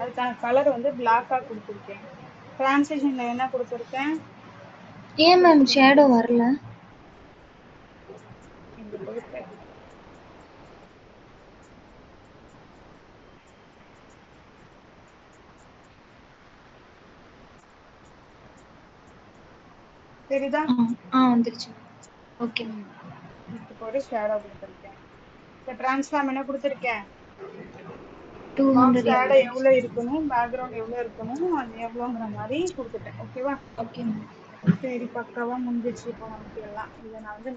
அதுக்கான கலர் வந்து பிளாக்கா கொடுத்துருக்கேன். டிரான்சிஷன்ல என்ன கொடுத்துருக்கேன், ஏன் மேம் ஷேடோ வரல? இங்க போயிட்டு தெரியுதா. வந்துருச்சு. ஓகே. இப்போ போட்டு ஷேடோ கொடுத்துருக்கேன். இப்போ டிரான்ஸ்ஃபார்ம் என்ன கொடுத்துருக்கேன், 200 பாக்ஸ் ஷேடோ எல்இடி. எவ்வளோ இருக்கணும், பேக்ரவுண்ட் எவ்வளோ இருக்கணும், அது எவ்வளோங்கிற மாதிரி கொடுத்துட்டேன். ஓகேவா. Okay ma'am. சரி, பக்காவா முடிஞ்சிச்சு. இப்போ நமக்கு எல்லாம் இதை நான் வந்து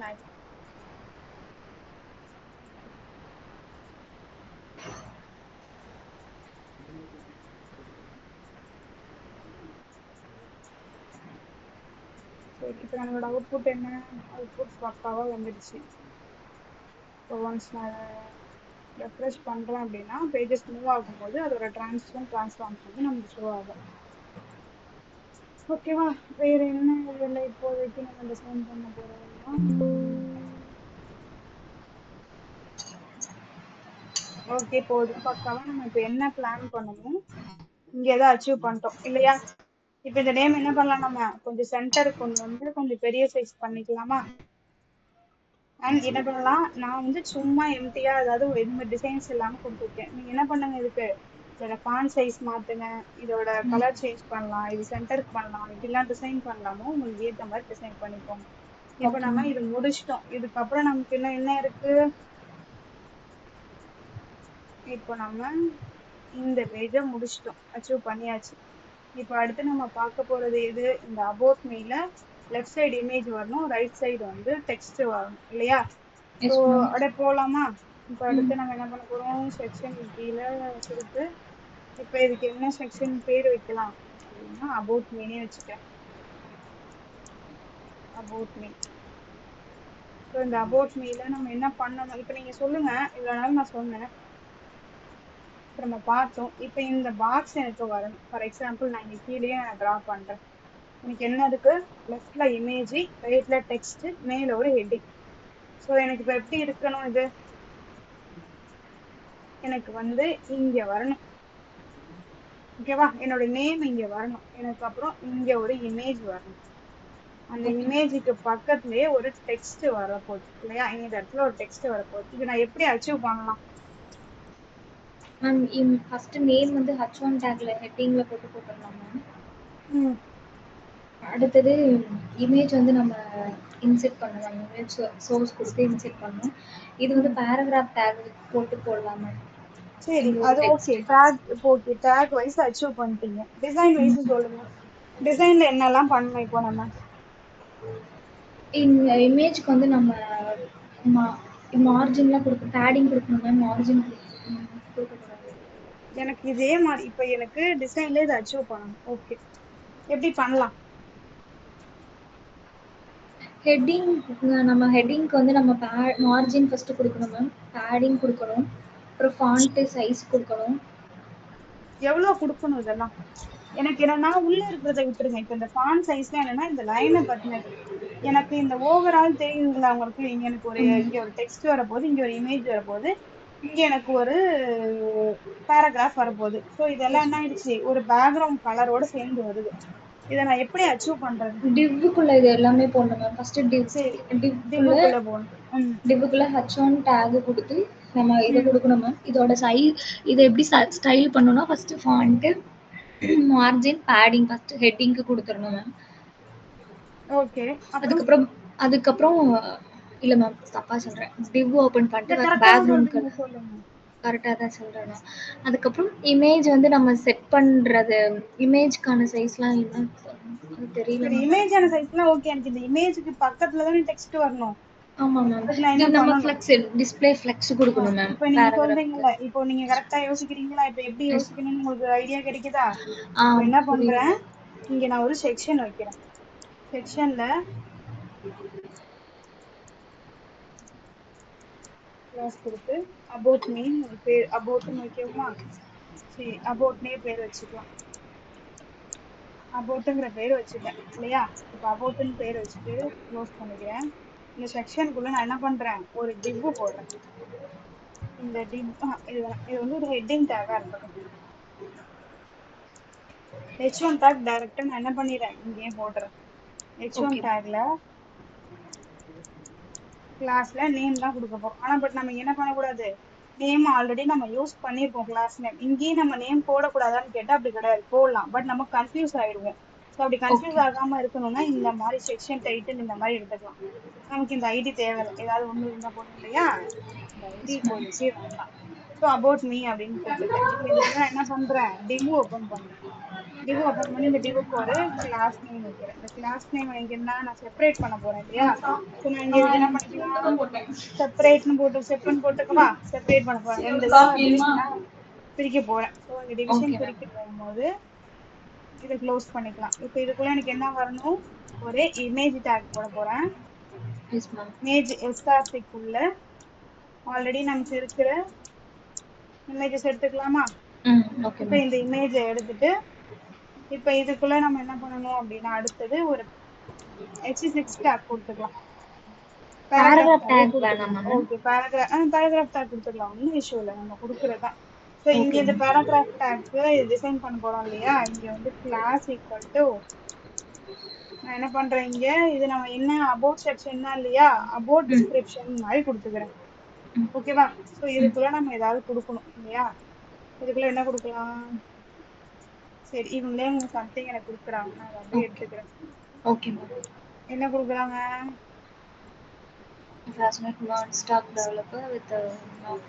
சரி, இப்போ நம்மளோட அவுட்புட் என்ன, அவுட்புட் பக்காவா வந்துடுச்சு. இப்போ ஒன்ஸ் நான் ரெஃப்ரெஷ் பண்றேன் அப்படின்னா பேஜஸ் மூவ் ஆகும்போது அதோட டிரான்ஸ்ஃபார்ம்ஸ் வந்து நமக்கு ஷோ ஆகும். ஓகேவா. வேற என்ன இதில் இப்போதைக்கு நம்ம டிசைன் பண்ண போறோம்னா, ஓகே போதும். பக்காவா நம்ம இப்போ என்ன பிளான் பண்ணணும், இங்க எதை அச்சீவ் பண்ணிட்டோம் இல்லையா. இப்போ இந்த நேம் என்ன பண்ணலாம், நம்ம கொஞ்சம் சென்டருக்கு கொண்டு வந்து கொஞ்சம் பெரிய சைஸ் பண்ணிக்கலாமா. அண்ட் என்ன பண்ணலாம், நான் வந்து சும்மா எம்டியா, அதாவது எதுவுமே டிசைன்ஸ் இல்லாம கொடுத்துருக்கேன். நீங்க என்ன பண்ணுங்க, இதுக்கு இதோட ஃபாண்ட் சைஸ் மாத்துங்க, இதோட கலர் சேஞ்ச் பண்ணலாம், இது சென்டருக்கு பண்ணலாம், இப்படிலாம் டிசைன் பண்ணலாமோ உங்களுக்கு ஏற்ற மாதிரி டிசைன் பண்ணிக்கோங்க. இப்போ ஓகே நம்ம மேம். இது முடிச்சிட்டோம். இதுக்கப்புறம் நமக்கு இன்னும் என்ன இருக்கு, இப்போ நம்ம இந்த பேஜை முடிச்சிட்டோம், அச்சீவ் பண்ணியாச்சு. இப்போ அடுத்து நம்ம பார்க்க போறது எது, இந்த அபோட் மீல லெஃப்ட் சைடு இமேஜ் வரணும், ரைட் சைடு வந்து டெக்ஸ்ட் வரணும் இல்லையா. So yes ma'am. அப்படியே போகலாமா. இப்போ ம். அடுத்து நம்ம என்ன பண்ண போறோம், செக்ஷன் கீழே கொடுத்து இப்போ இதுக்கு என்ன செக்ஷன் பேர் வைக்கலாம் அப்படின்னா அபவுட் மீனே வச்சுட்டேன். About me. ஸோ இந்த அபவுட் மீல நம்ம என்ன பண்ணணும், இப்போ நீங்க சொல்லுங்க. இவ்வளோ நாள் நான் சொன்னேன், இப்போ நம்ம பார்த்தோம். இப்போ இந்த பாக்ஸ் எனக்கு வரணும். ஃபார் எக்ஸாம்பிள் நான் இங்க கீழேயே நான் ட்ரா பண்றேன். எனக்கு என்ன இருக்கு, லெஃப்ட்ல இமேஜ், ரைட்ல டெக்ஸ்ட், மேல ஒரு ஹெட்டிங். ஸோ எனக்கு இப்போ எப்படி இருக்கணும், இது எனக்கு வந்து இங்க வரணும். ஓகேவா. என்னோட நேம் இங்க வரணும், எனக்கு அப்புறம் இங்க ஒரு இமேஜ் வரணும். அந்த ஓகே. இமேஜுக்கு பக்கத்துலயே ஒரு டெக்ஸ்ட் வரப்போகுது இல்லையா, இந்த இடத்துல ஒரு டெக்ஸ்ட் வரப்போகுது. இது நான் எப்படி அச்சீவ் பண்ணலாம். மேம் ஃபர்ஸ்ட் நேம் வந்து H1 டேக்ல ஹெட்டிங்ல போட்டுடலாம் மேம். ம் அடுத்தது இமேஜ் வந்து நம்ம இன்செர்ட் பண்ணலாம். இமேஜ் சோர்ஸ் கொடுத்து இன்செர்ட் பண்ணணும். இது வந்து ம் பேராகிராஃப் டேக் போட்டு போடலாம் மேம். சரி, இங்க ஒரு அது okay. Text. Tag okay, tag wise achieve பண்ணிட்டீங்க. டிசைன் வைஸ் சொல்லுங்க. டிசைன்ல என்னெல்லாம் பண்ணணும் இப்போ நம்ம. இந்த இமேஜ்க்கு வந்து நம்ம மா மார்ஜின்லாம் பேடிங் கொடுக்கணும் மேம். மார்ஜின் கொடுக்கக்கூடாது. எனக்கு இதே மாதிரி இப்ப எனக்கு டிசைன்ல இதை அச்சீவ் பண்ணணும். ஓகே, எப்படி பண்ணலாம்? ஹெட்டிங் நம்ம ஹெட்டிங்க்கு வந்து நம்ம மார்ஜின் ஃபர்ஸ்ட் கொடுக்கணும் மேம். பேடிங் கொடுக்கணும். அப்புறம் ஃபாண்ட் சைஸ் கொடுக்கணும். எவ்வளவு கொடுக்கணும் இதெல்லாம்? எனக்கு என்னன்னா உள்ள இருக்கிறத விட்டுருங்க. இப்ப இந்த ஃபாண்ட் சைஸ்ல என்னன்னா இந்த லைனை பத்தினது. எனக்கு இந்த ஓவரால் தெரியுதுங்களா உங்களுக்கு? இங்க எனக்கு ஒரு இங்க ஒரு டெக்ஸ்ட் வரப்போகுது, இங்க ஒரு இமேஜ் வரப்போகுது, இங்க எனக்கு ஒரு பேராகிராஃப் வரப்போகுது. ஸோ இதெல்லாம் எஸ் என்ன ஆயிடுச்சு, ஒரு பேக்ரவுண்ட் கலரோட சேர்ந்து வருது. இதை நான் எப்படி அச்சீவ் பண்றது? டிவ்வுக்குள்ள இது எல்லாமே போடணும் மேம். ஃபர்ஸ்ட் சரி, டிவ்க்குள்ள டிவ்வுக்குள்ள போகணும். டிவ்வுக்குள்ள H1 டேக் கொடுத்து நம்ம இதை ம் கொடுக்கணும் மேம். இதோட இதை எப்படி ஸ்டைல் பண்ணணும்னா first font, margin, padding first ஹெட்டிங்க்கு கொடுத்துடணும் மேம். ஓகே. அப்புறம் அதுக்கப்புறம் அதுக்கப்புறம் இல்ல மேம், தப்பா சொல்றேன். டிவ் ஓபன் இல்ல, பண்ணிட்டு கரெக்டா தான் பேக்ரவுண்ட் சொல்றீங்க, சொல்லுங்க. கரெக்டாக தான் சொல்கிறேன். அதுக்கப்புறம் இமேஜ் வந்து நம்ம செட் பண்ணுறது, இமேஜ்க்கான சைஸ்லாம் என்ன அது தெரியல சரி, மேம். இமேஜான சைஸ்லாம் ஓகே. எனக்கு இந்த இமேஜுக்கு பக்கத்துல தானே டெக்ஸ்ட் வரணும். ஆமாம் மேம். அதுக்கு நான் இது என்ன நம்ம பண்ணணும்? ஃப்ளெக்ஸ் டிஸ்பிளே ஃப்ளெக்ஸ் கொடுக்கணும் மேம் இப்ப நீங்க பேராகிராஃப்க்கு. சொல்றீங்கல்ல, இப்போ நீங்க கரெக்டா யோசிக்கிறீங்களா? இப்ப எப்படி எஸ். யோசிக்கணும்னு உங்களுக்கு ஐடியா கிடைக்குதா? ஆ இப்ப என்ன புரியுது பண்றேன், மேம். இங்க நான் ஒரு செக்ஷன் வைக்கிறேன். செக்ஷன்ல கிளாஸ் கொடுத்து அபவுட் மீன் ஒரு பேர் அபவுட்னு வைக்கவுமா? சரி, அபவுட்னே பேர் வச்சுக்கலாம். அபவுட்டுங்கிற பேர் வச்சுட்டேன் இல்லையா? இப்ப அபவுட்னு பேர் வச்சுட்டு க்ளோஸ் பண்ணிக்கிறேன். இந்த செக்ஷனுக்குள்ள நான் என்ன பண்றேன், ஒரு டிவ் போடுறேன். இந்த டிவ் இது வேணாம். இது வந்து ஒரு ஹெட்டிங் டேகா இருக்கட்டும். H1 டேக் டைரக்டா நான் என்ன பண்ணிடுறேன், இங்கேயே போடுறேன். H1 okay. டேக்ல கிளாஸ்ல நேம் தான் கொடுக்க போறோம். ஆனா பட் நம்ம என்ன பண்ணக்கூடாது, நேம் ஆல்ரெடி நம்ம யூஸ் பண்ணிருப்போம். கிளாஸ் நேம் இங்கேயும் நம்ம நேம் போடக்கூடாதான்னு கேட்டா அப்படி கிடையாது, போடலாம். பட் நம்ம கன்ஃபியூஸ் ஆயிடுவோம். ஸோ அப்படி கன்ஃபியூஸ் ஓகே. ஆகாம இருக்கணும்னா இந்த மாதிரி செக்ஷன் டைட்டில் இந்த மாதிரி எடுத்துக்கலாம். நமக்கு இந்த ஐடி தேவையில்லை, ஏதாவது ஒண்ணு இருந்தா போதும் இல்லையா? இந்த ஐடி எஸ் மேம். இப்போதைக்கு வேண்டாம். ஸோ அபவுட் மீ அப்படின்னு கொடுத்துட்டேன். இப்போ இதுக்குள்ள நான் என்ன பண்றேன், டிவ் ஓபன் பண்றேன். டிவ் ஓபன் பண்ணி இந்த டிவுக்கு ஒரு கிளாஸ் நேம் வைக்கிறேன். இந்த கிளாஸ் நேம் எனக்கு என்ன, நான் செப்பரேட் பண்ண போறேன் இல்லையா? ஸோ நான் இங்க என்ன பண்ணிக்கலாம், செப்பரேட்னு போட்டு செப்பன் போட்டுக்கவா? செப்பரேட் பண்ண போறேன், ரெண்டு இதா டிவிஷனா பிரிக்க போறேன். ஸோ இந்த டிவிஷன் ஓகே மேம். பிரிக்க போகும்போது இதை க்ளோஸ் பண்ணிக்கலாம். இப்போ இதுக்குள்ள எனக்கு என்ன வரணும், ஒரு இமேஜ் டேக் போட போறேன். Yes ma'am. இமேஜ் எஸ்ஆர்சிக்குள்ள ஆல்ரெடி நமக்கு இருக்கிற இமேஜஸ் எடுத்துக்கலாமா? ஓகே இப்போ மேம். இந்த இமேஜை எடுத்துட்டு இப்போ இதுக்குள்ள நம்ம என்ன பண்ணணும் அப்படின்னா, அடுத்தது ஒரு H6 டேக் கொடுத்துக்கலாம். பேராகிராஃப் பேராகிராஃப் டேகே டேக் கொடுத்துக்கலாம். வேணாமா மேம்? ஓகே, பேராகிராஃப் டேக் கொடுத்துக்கலாம், ஒன்றும் இஷ்யூ இல்லை, நம்ம கொடுக்குறதுதான். ஸோ இங்க ஓகே இந்த மேம். பேராகிராஃப் டேக்கு டிசைன் பண்ண போறோம் இல்லையா? இங்க வந்து கிளாஸ் ஈக்குவல் டு நான் என்ன பண்றேன், இங்க இது நம்ம என்ன அபவுட் செக்ஷன் தான் இல்லையா? அபவுட் ம். டிஸ்கிரிப்ஷன் மாதிரி கொடுத்துக்கிறேன். ம். ஓகேவா? ஸோ ம். இதுக்குள்ள நம்ம ஏதாவது கொடுக்கணும் இல்லையா? இதுக்குள்ள என்ன கொடுக்கலாம்? சரி, இவங்களே சம்திங் எனக்கு கொடுக்குறாங்க, நான் அதை அப்படியே ஓகே. எடுத்துக்கிறேன். Okay ma'am. என்ன கொடுக்குறாங்க? Fastnet non-stop developer with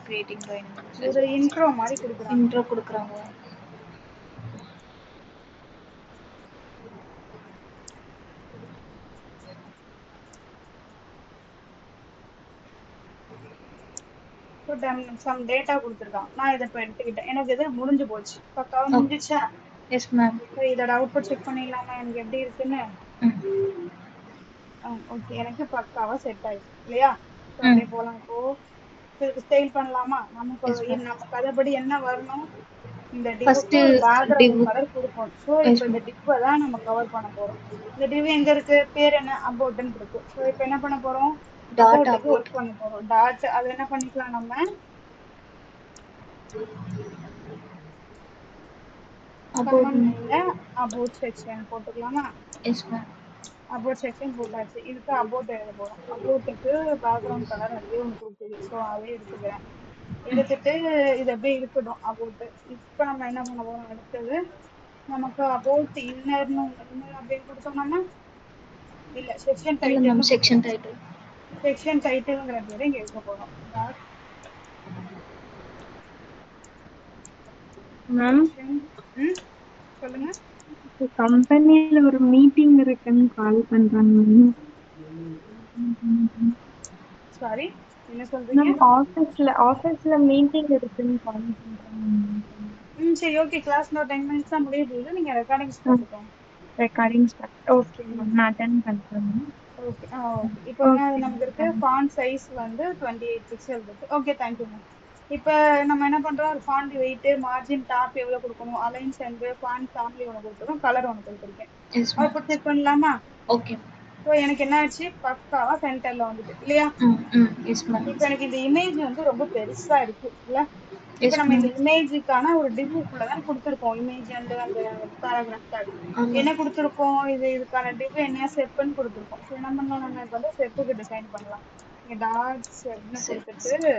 creating dynamic ஒரு response. இன்ட்ரோ மாதிரி கொடுக்குறாங்க. இன்ட்ரோ கொடுக்குறாங்க. ஸோ சம் டேட்டா கொடுத்துருக்கான், நான் இதை இப்போ எடுத்துக்கிட்டேன். எனக்கு இது முடிஞ்சு போச்சு, பக்காவா ஓகே. முடிஞ்சிச்சா? Yes ma'am. ஸோ இதோட அவுட்புட் செக் பண்ணிடலாமா எனக்கு எப்படி இருக்குன்னு? ம். ஓகே, எனக்கு பக்காவா செட் ஆயிடுச்சு இல்லையா? ஸோ ம். அப்படியே போலாம். இப்போ இதுக்கு ஸ்டைல் பண்ணலாமா? Yes ma'am. நமக்கு அதுபடி என்ன வரணும், இந்த டிவுக்கு ஃபர்ஸ்ட்டு ஒரு டிவ். பேக்ரவுண்ட் கலர் கொடுக்கணும். ஸோ இப்போ எஸ் இந்த மேம். டிவ்வை தான் நம்ம கவர் பண்ண போறோம். இந்த டிவ் எங்க இருக்கு, பேர் என்ன, அபவுட்னு இருக்கு. ஸோ இப்போ என்ன பண்ண போறோம், டாட் அபவுட்டுக்கு அபவுட். ஒர்க் பண்ண போறோம். டாட் அது என்ன பண்ணிக்கலாம், நம்ம அபவுட். கமெண்ட் லைன்ல அபவுட் செக்ஷன் போட்டுக்கலாமா? Yes ma'am. அபவுட் செக்ஷன் போட்டாச்சு. இதுக்கு அபவுட் எழுத போறோம். அபவுட்டுக்கு பேக்ரவுண்ட் கலர் அதுவே ஒன்று கொடுக்குது, ஸோ அதே எடுத்துக்கிறேன். எடுத்துட்டு இது அப்படியே இருக்கட்டும் அபவுட். இப்போ நம்ம என்ன பண்ண போறோம், அடுத்தது நமக்கு அபவுட் இன்னர்னு இன்னர் அப்படின்னு கொடுத்தோம்னா, இல்ல செக்ஷன் இல்ல மேம், டைட்டில்னு செக்ஷன் கொடுக்குறோம். டைட்டில். செக்ஷன் டைட்டில்ங்கிற பேரை இங்க இருக்க போறோம். Dot ma'am, section. ம் சொல்லுங்க. கம்பெனில ஒரு மீட்டிங் இருக்குன்னு கால் பண்றாங்க மேம். சாரி, என்ன சொல்றீங்க? மேம், ஆபீஸ்ல மீட்டிங் இருக்குன்னு கால் பண்றாங்க மேம். சரி ஓகே. கிளாஸ் இன்னும் 10 மினிட்ஸ் தான் முடிய போகுது. நீங்க ரெக்கார்டிங்ஸ் பார்த்துக்கோங்க. Recording start. ஓகே ம். மேம். நான் அட்டெண்ட் பண்றேன் மேம். ஓகே. ஓகே. இப்போ என்ன ஓகே நமக்கு மேம். இருக்கு? தேங்க்ஸ். ஃபாண்ட் சைஸ் வந்து 28 பிக்சல் இருக்கு. ஓகே. Thank you ma'am. இப்ப நம்ம என்ன பண்றோம்? ஒரு ஃபாண்ட் வெயிட், மார்ஜின், டாப் எவ்வளவு கொடுக்கணும்? அலைன் சென்டர், ஃபாண்ட் ஃபேமிலி ஒண்ணு கொடுத்துருக்கோம். கலர் ஒண்ணு கொடுத்துருக்கேன். Yes ma'am. அவுட்புட் செக் பண்ணலாமா? ஓகே. ஸோ எனக்கு என்ன ஆச்சு? பக்காவா சென்டர்ல வந்துட்டு இல்லையா? ம், ம். Yes ma'am. இப்ப எனக்கு இந்த இமேஜ் வந்து ரொம்ப பெருசா இருக்கு இல்ல? இப்ப எஸ் நம்ம இந்த மேம். இமேஜுக்கான ஒரு டிவ்க்குள்ள தான் கொடுத்துருக்கோம். இமேஜ் அந்த அந்த பேராகிராஃப் டேக் ஆமா. என்ன கொடுத்துருக்கோம்? இதுக்கான டிவ் என்ன செப்னு கொடுத்துருக்கோம். ஸோ என்ன பண்ணலாம்? நம்ம இப்ப வந்து செப்புக்கு டிசைன் பண்ணலாம். இங்க டாட் செப்னு செட்ஸ் கொடுத்துட்டு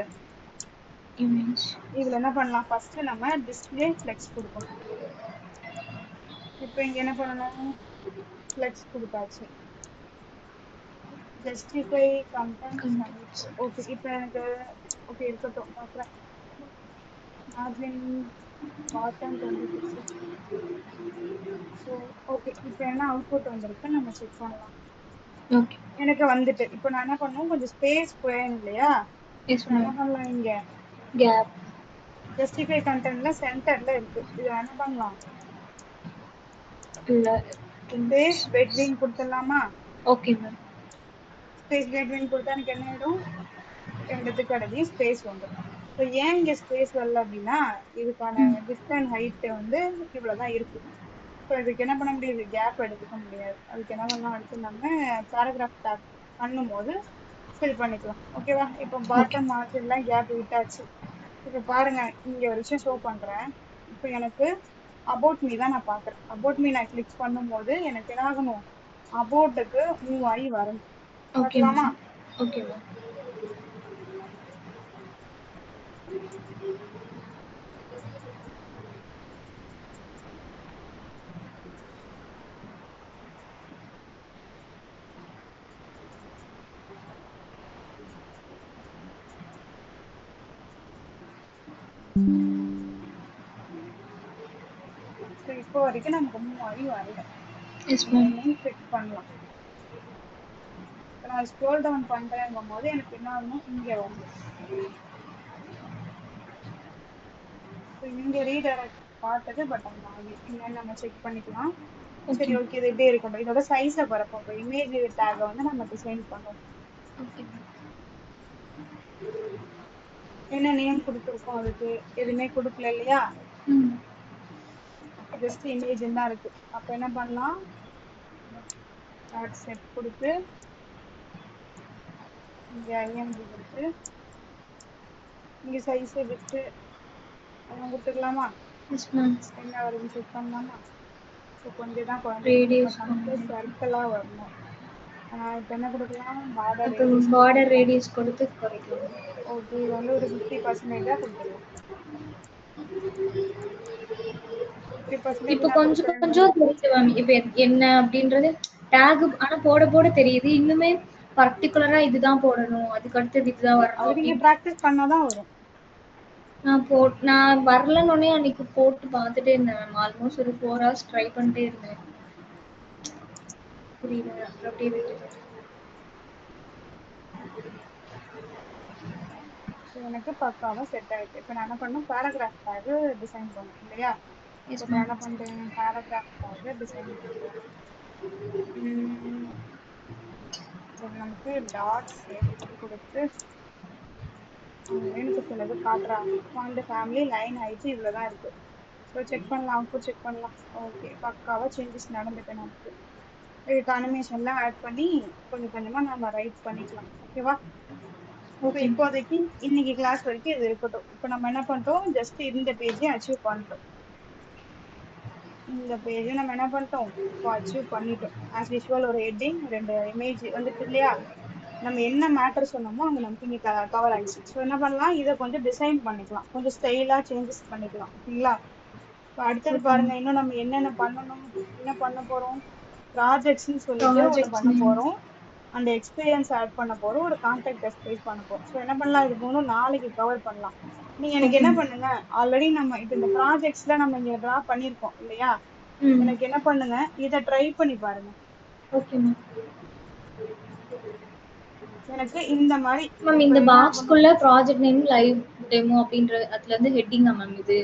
இமேஜ். இதுல என்ன பண்ணலாம்? ஃபர்ஸ்ட் நம்ம டிஸ்ப்ளே ஃபிளெக்ஸ் கொடுக்கணும். இப்போ இங்க என்ன பண்ணணும்? ஃபிளெக்ஸ் கொடுத்தாச்சு. Justify content side. Contents. Okay. இப்போ எனக்கு ஓகே இருக்கட்டும். அப்புறம் margin bottom 20 pixel. So okay. இப்போ என்ன அவுட்புட் வந்திருக்கு நம்ம செக் பண்ணலாம். ஓகே. எனக்கு வந்துட்டு இப்போ நான் என்ன பண்ணுவோம்? கொஞ்சம் ஸ்பேஸ் வேணும் இல்லையா? எஸ் இப்போ என்ன மேம். பண்ணலாம்? இங்க கேப். ஜஸ்டிஃபை கண்டென்ட்ல சென்டர்ல இருக்கு. இது என்ன பண்ணலாம்? இல்ல. ஸ்பேஸ் பெட்வீன் கொடுத்துடலாமா? Okay ma'am. ஸ்பேஸ் பெட்வீன் கொடுத்தா எனக்கு என்ன ஆயிடும்? ரெண்டுத்துக்கு இடையே ஸ்பேஸ் வந்துடும். ஸோ ஏன் இங்க ஸ்பேஸ் வரல அப்படின்னா இதுக்கான ம். விட்த் அண்ட் ஹைட் வந்து இவ்வளவுதான் இருக்கு. ஸோ இதுக்கு என்ன பண்ண முடியாது? கேப் எடுத்துக்க முடியாது. அதுக்கு என்ன பண்ணலாம்? அடுத்து நம்ம பேராகிராஃப் டேக் பண்ணும்போது ஃபில் பண்ணிக்கலாம். ஓகேவா? இப்போ ஓகே. பாட்டம் மார்ஜின்லாம் கேப் விட்டாச்சு. இப்போ பாருங்க இங்க ஒரு விஷயம் ஷோ பண்றேன். இப்போ எனக்கு அபவுட் மீ தான் நான் பாக்குறேன். அபவுட் மீ நான் கிளிக் பண்ணும்போது எனக்கு என்ன ஆகணும்? அபவுட்டுக்கு மூவ் ஆகி வரணும். ஓகே பார்க்கலாமா? மேம். Okay ma'am. ஸோ இப்போ வரைக்கும் நமக்கு மூவ் ஆகி வரல. எஸ் நம்ம மேம். என்னன்னு செக் பண்ணலாம். இப்போ நான் ஸ்க்ரோல் டவுன் பண்றேங்கும் போது எனக்கு என்ன ஆகணும்? இங்க வரணும். ஸோ இங்க ரீடைரக்ட் காட்டுது. பட் அங்க ஆகல. என்னன்னு நம்ம செக் பண்ணிக்கலாம். ஓகே. சரி ஓகே. இது இப்படியே இருக்கட்டும். இதோட சைஸை குறைப்போம். இப்போ இமேஜ் டேகை வந்து நம்ம டிசைன் பண்ணோம். Okay ma'am. என்ன நேம் கொடுத்துருக்கோம்? அதுக்கு எதுவுமே கொடுக்கல இல்லையா? ம். ஜஸ்ட் இமேஜ் தான் இருக்கு. அப்ப என்ன பண்ணலாம்? டாட் செட் கொடுத்து இங்க ஐஎம்ஜி கொடுத்து இங்க சைஸ் விட்டு அதெல்லாம் கொடுத்துக்கலாமா? Yes ma'am. என்ன வருதுன்னு செக் பண்ணலாமா? ஸோ கொஞ்சம் தான் குறைஞ்சிருக்கு. ரேடியஸ் பட் நமக்கு பண்ணணும். சர்க்கிளா வரணும். இப்போ என்ன கொடுக்கலாம்? பார்டர் அப்புறம் ரேடியஸ் பார்டர் கொடுத்துக்கலாம். ரேடியஸ் கொடுத்து குறைக்கலாம். ஓகே. இது வந்து ஒரு 50% கொடுத்துடலாம். 50% இப்போ நான் கொஞ்சம் கொடுக்குறேன். கொஞ்சம் தெரியுது மேம். இப்போ என்ன அப்படின்றது டேக் ஆனா போட போட தெரியுது. இன்னுமே பர்டிகுலரா இதுதான் போடணும். அதுக்கு அடுத்தது இதுதான் வரணும் அது நீங்க அப்படின்னு ப்ராக்டிஸ் பண்ணாதான் வரும். நான் வரலன்னொடனே அன்னைக்கு போட்டு பார்த்துட்டே இருந்தேன் மேம். ஆல்மோஸ்ட் ஒரு 4 ஹவர்ஸ் ட்ரை பண்ணிட்டே இருந்தேன். புரியல. அப்புறம் அப்படியே விட்டுட்டேன். ஸோ எனக்கு பக்காவா செட் ஆயிடுச்சு. இப்போ நான் என்ன பண்ணணும்? பேராகிராஃப் டேக் டிசைன் பண்ணணும் இல்லையா? எஸ் இப்போ மேம். என்ன பண்றேன்? பேராகிராஃப் டேக் டிசைன் பண்றேன். இது நமக்கு டாட் செட் கொடுத்து எனக்கு சிலது காட்டுறா. ஃபாண்ட் ஃபேமிலி லைன் ஹைட் இவ்வளவுதான் இருக்கு. ஸோ செக் பண்ணலாம். அவுட்புட் செக் பண்ணலாம். ஓகே. பக்காவா சேஞ்சஸ் நடந்துட்டு நமக்கு இதுக்கு அனிமேஷன்லாம் ஆட் பண்ணி கொஞ்சம் கொஞ்சமா நம்ம ரைட் பண்ணிக்கலாம். ஓகேவா? So okay. இப்போதைக்கு இன்னைக்கு கிளாஸ் வரைக்கும் இது இருக்கட்டும். இப்போ நம்ம என்ன பண்ணிட்டோம்? ஜஸ்ட் இந்த பேஜையும் அச்சீவ் பண்ணிட்டோம். இந்த பேஜை நம்ம என்ன பண்ணிட்டோம்? இப்போ அச்சீவ் பண்ணிட்டோம். ஆஸ் யூஷுவல் ஒரு ஹெட்டிங் 2 இமேஜ் வந்துட்டு இல்லையா? நம்ம என்ன மேட்டர் சொன்னோமோ அங்க நமக்கு இங்க கவர் ஆயிடுச்சு. ஸோ என்ன பண்ணலாம்? இதை கொஞ்சம் டிசைன் பண்ணிக்கலாம். கொஞ்சம் ஸ்டைலா சேஞ்சஸ் பண்ணிக்கலாம். ஓகேங்களா? இப்போ அடுத்தது ஓகே பாருங்க மேம். இன்னும் நம்ம என்னென்ன பண்ணணும்? என்ன பண்ண போறோம்? ப்ராஜெக்ட்ஸ்ன்னு சொல்லிட்டு ஒண்ணு ப்ராஜெக்ட்ஸ் பண்ண நேம். போறோம். அந்த எக்ஸ்பீரியன்ஸ் ஆட் பண்ண போறோம். ஒரு கான்டாக்ட் கிரியேட் பண்ண போறோம். ஸோ என்ன பண்ணலாம்? இது மூணும் நாளைக்கு கவர் பண்ணலாம். நீங்க எனக்கு ஓகே என்ன மேம். பண்ணுங்க? ஆல்ரெடி நம்ம இப்போ இந்த ப்ராஜெக்ட்ஸ்ல நம்ம இங்க டிரா பண்ணிருக்கோம் இல்லையா? ம். எனக்கு என்ன பண்ணுங்க? இதை ட்ரை பண்ணி பாருங்க. Okay ma'am. எனக்கு இந்த மாதிரி மேம் இப்போ இந்த என்ன ஆகணும்? பாக்ஸ்க்குள்ள ப்ராஜெக்ட் நேம் லைவ் டெமோ அப்படின்ற அதுல இருந்து ஹெட்டிங்கா மேம் இது?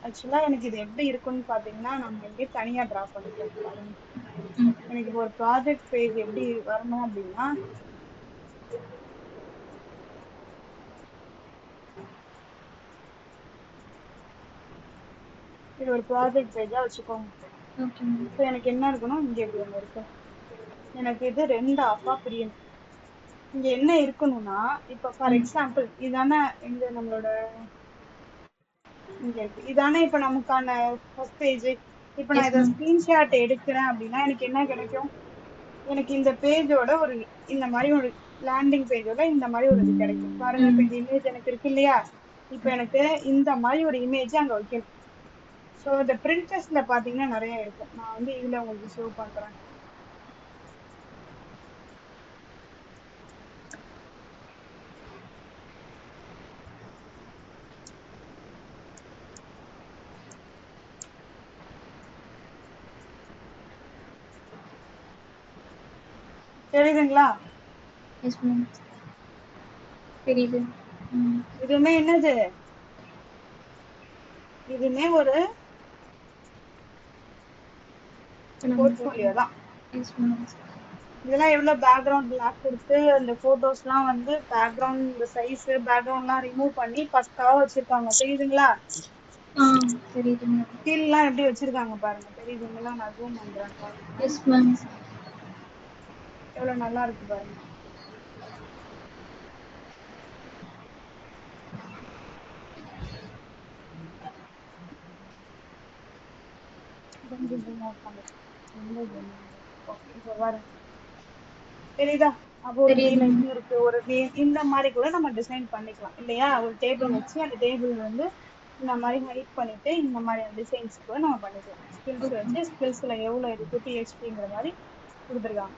ஆக்சுவலா எனக்கு இது எப்படி இருக்குன்னு பாத்தீங்கன்னா நம்ம இங்கே தனியா டிரா பண்ணிக்கலாம் பாருங்க. ம். எனக்கு இப்போ ஒரு ப்ராஜெக்ட் பேஜ் எப்படி வரணும் அப்படின்னா இது ஒரு ப்ராஜெக்ட் பேஜா வச்சுக்கோங்க. Okay ma'am. இப்போ எனக்கு என்ன இருக்கணும், இங்க இப்படி ஒண்ணு இருக்கணும். எனக்கு இது 2 ஆஃபா பிரியணும். இங்க என்ன இருக்கணும்னா இப்ப ஃபார் ம். எக்ஸாம்பிள் இதானே இந்த நம்மளோட இங்க இருக்கு. இதானே இப்ப நமக்கான ஃபர்ஸ்ட் பேஜ். இப்ப நான் எஸ் இதை மேம். ஸ்கிரீன்ஷாட் எடுக்கிறேன் அப்படின்னா எனக்கு என்ன கிடைக்கும், எனக்கு இந்த பேஜோட ஒரு இந்த மாதிரி ஒரு லேண்டிங் பேஜோட இந்த மாதிரி ஒரு இது கிடைக்கும் பாருங்க. இப்ப ம். இந்த இமேஜ் எனக்கு இருக்கு இல்லையா, இப்ப எனக்கு இந்த மாதிரி ஒரு இமேஜ் அங்க வைக்கணும். ஸோ இந்த பிரிண்டர்ஸ்ல பாத்தீங்கன்னா நிறைய இருக்கும். நான் வந்து இதுல உங்களுக்கு ஷோ பண்றேன். தெரியுதுங்களா? Yes ma'am. தெரியுது. ம். இதுவுமே என்னது, இதுவுமே ஒரு இப்ப நம்ம போர்ட்ஃபோலியோ தான். Yes ma'am. இதெல்லாம் எவ்வளவு பேக்ரவுண்ட் பிளாக் கொடுத்து அந்த போட்டோஸ்லாம் வந்து பேக்ரவுண்ட் சைஸ் பேக்ரவுண்ட்லாம் ரிமூவ் பண்ணி பக்காவா வச்சிருக்காங்க. தெரியுதுங்களா? ஆ தெரியுது மேம். கீழலாம் எப்படி வச்சிருக்காங்க பாருங்க. தெரியுதுங்களா? நான் ஜூம் பண்றேன் பாருங்க. Yes ma'am. எவ்வளவு நல்லா இருக்கு பாருங்க. கொஞ்சம் zoom out பண்ணிக்கலாம். ரொம்ப zoom out. Okay, இப்ப பாருங்க. தெரியுதா? அப்போ ஒரு தெரியுது நேம் மேம். இருக்கு, ஒரு நேம் இந்த மாதிரி கூட நம்ம டிசைன் பண்ணிக்கலாம் இல்லையா? ஒரு டேபிள் ம். வச்சு அந்த டேபிள் வந்து இந்த மாதிரி ஹைட் பண்ணிட்டு இந்த மாதிரி டிசைன்ஸ் கூட நம்ம பண்ணிக்கலாம். Skills okay. வச்சு ஸ்கில்ஸ்ல எவ்வளவு இருக்கு பிஹெச்பிங்கிற மாதிரி கொடுத்துருக்காங்க.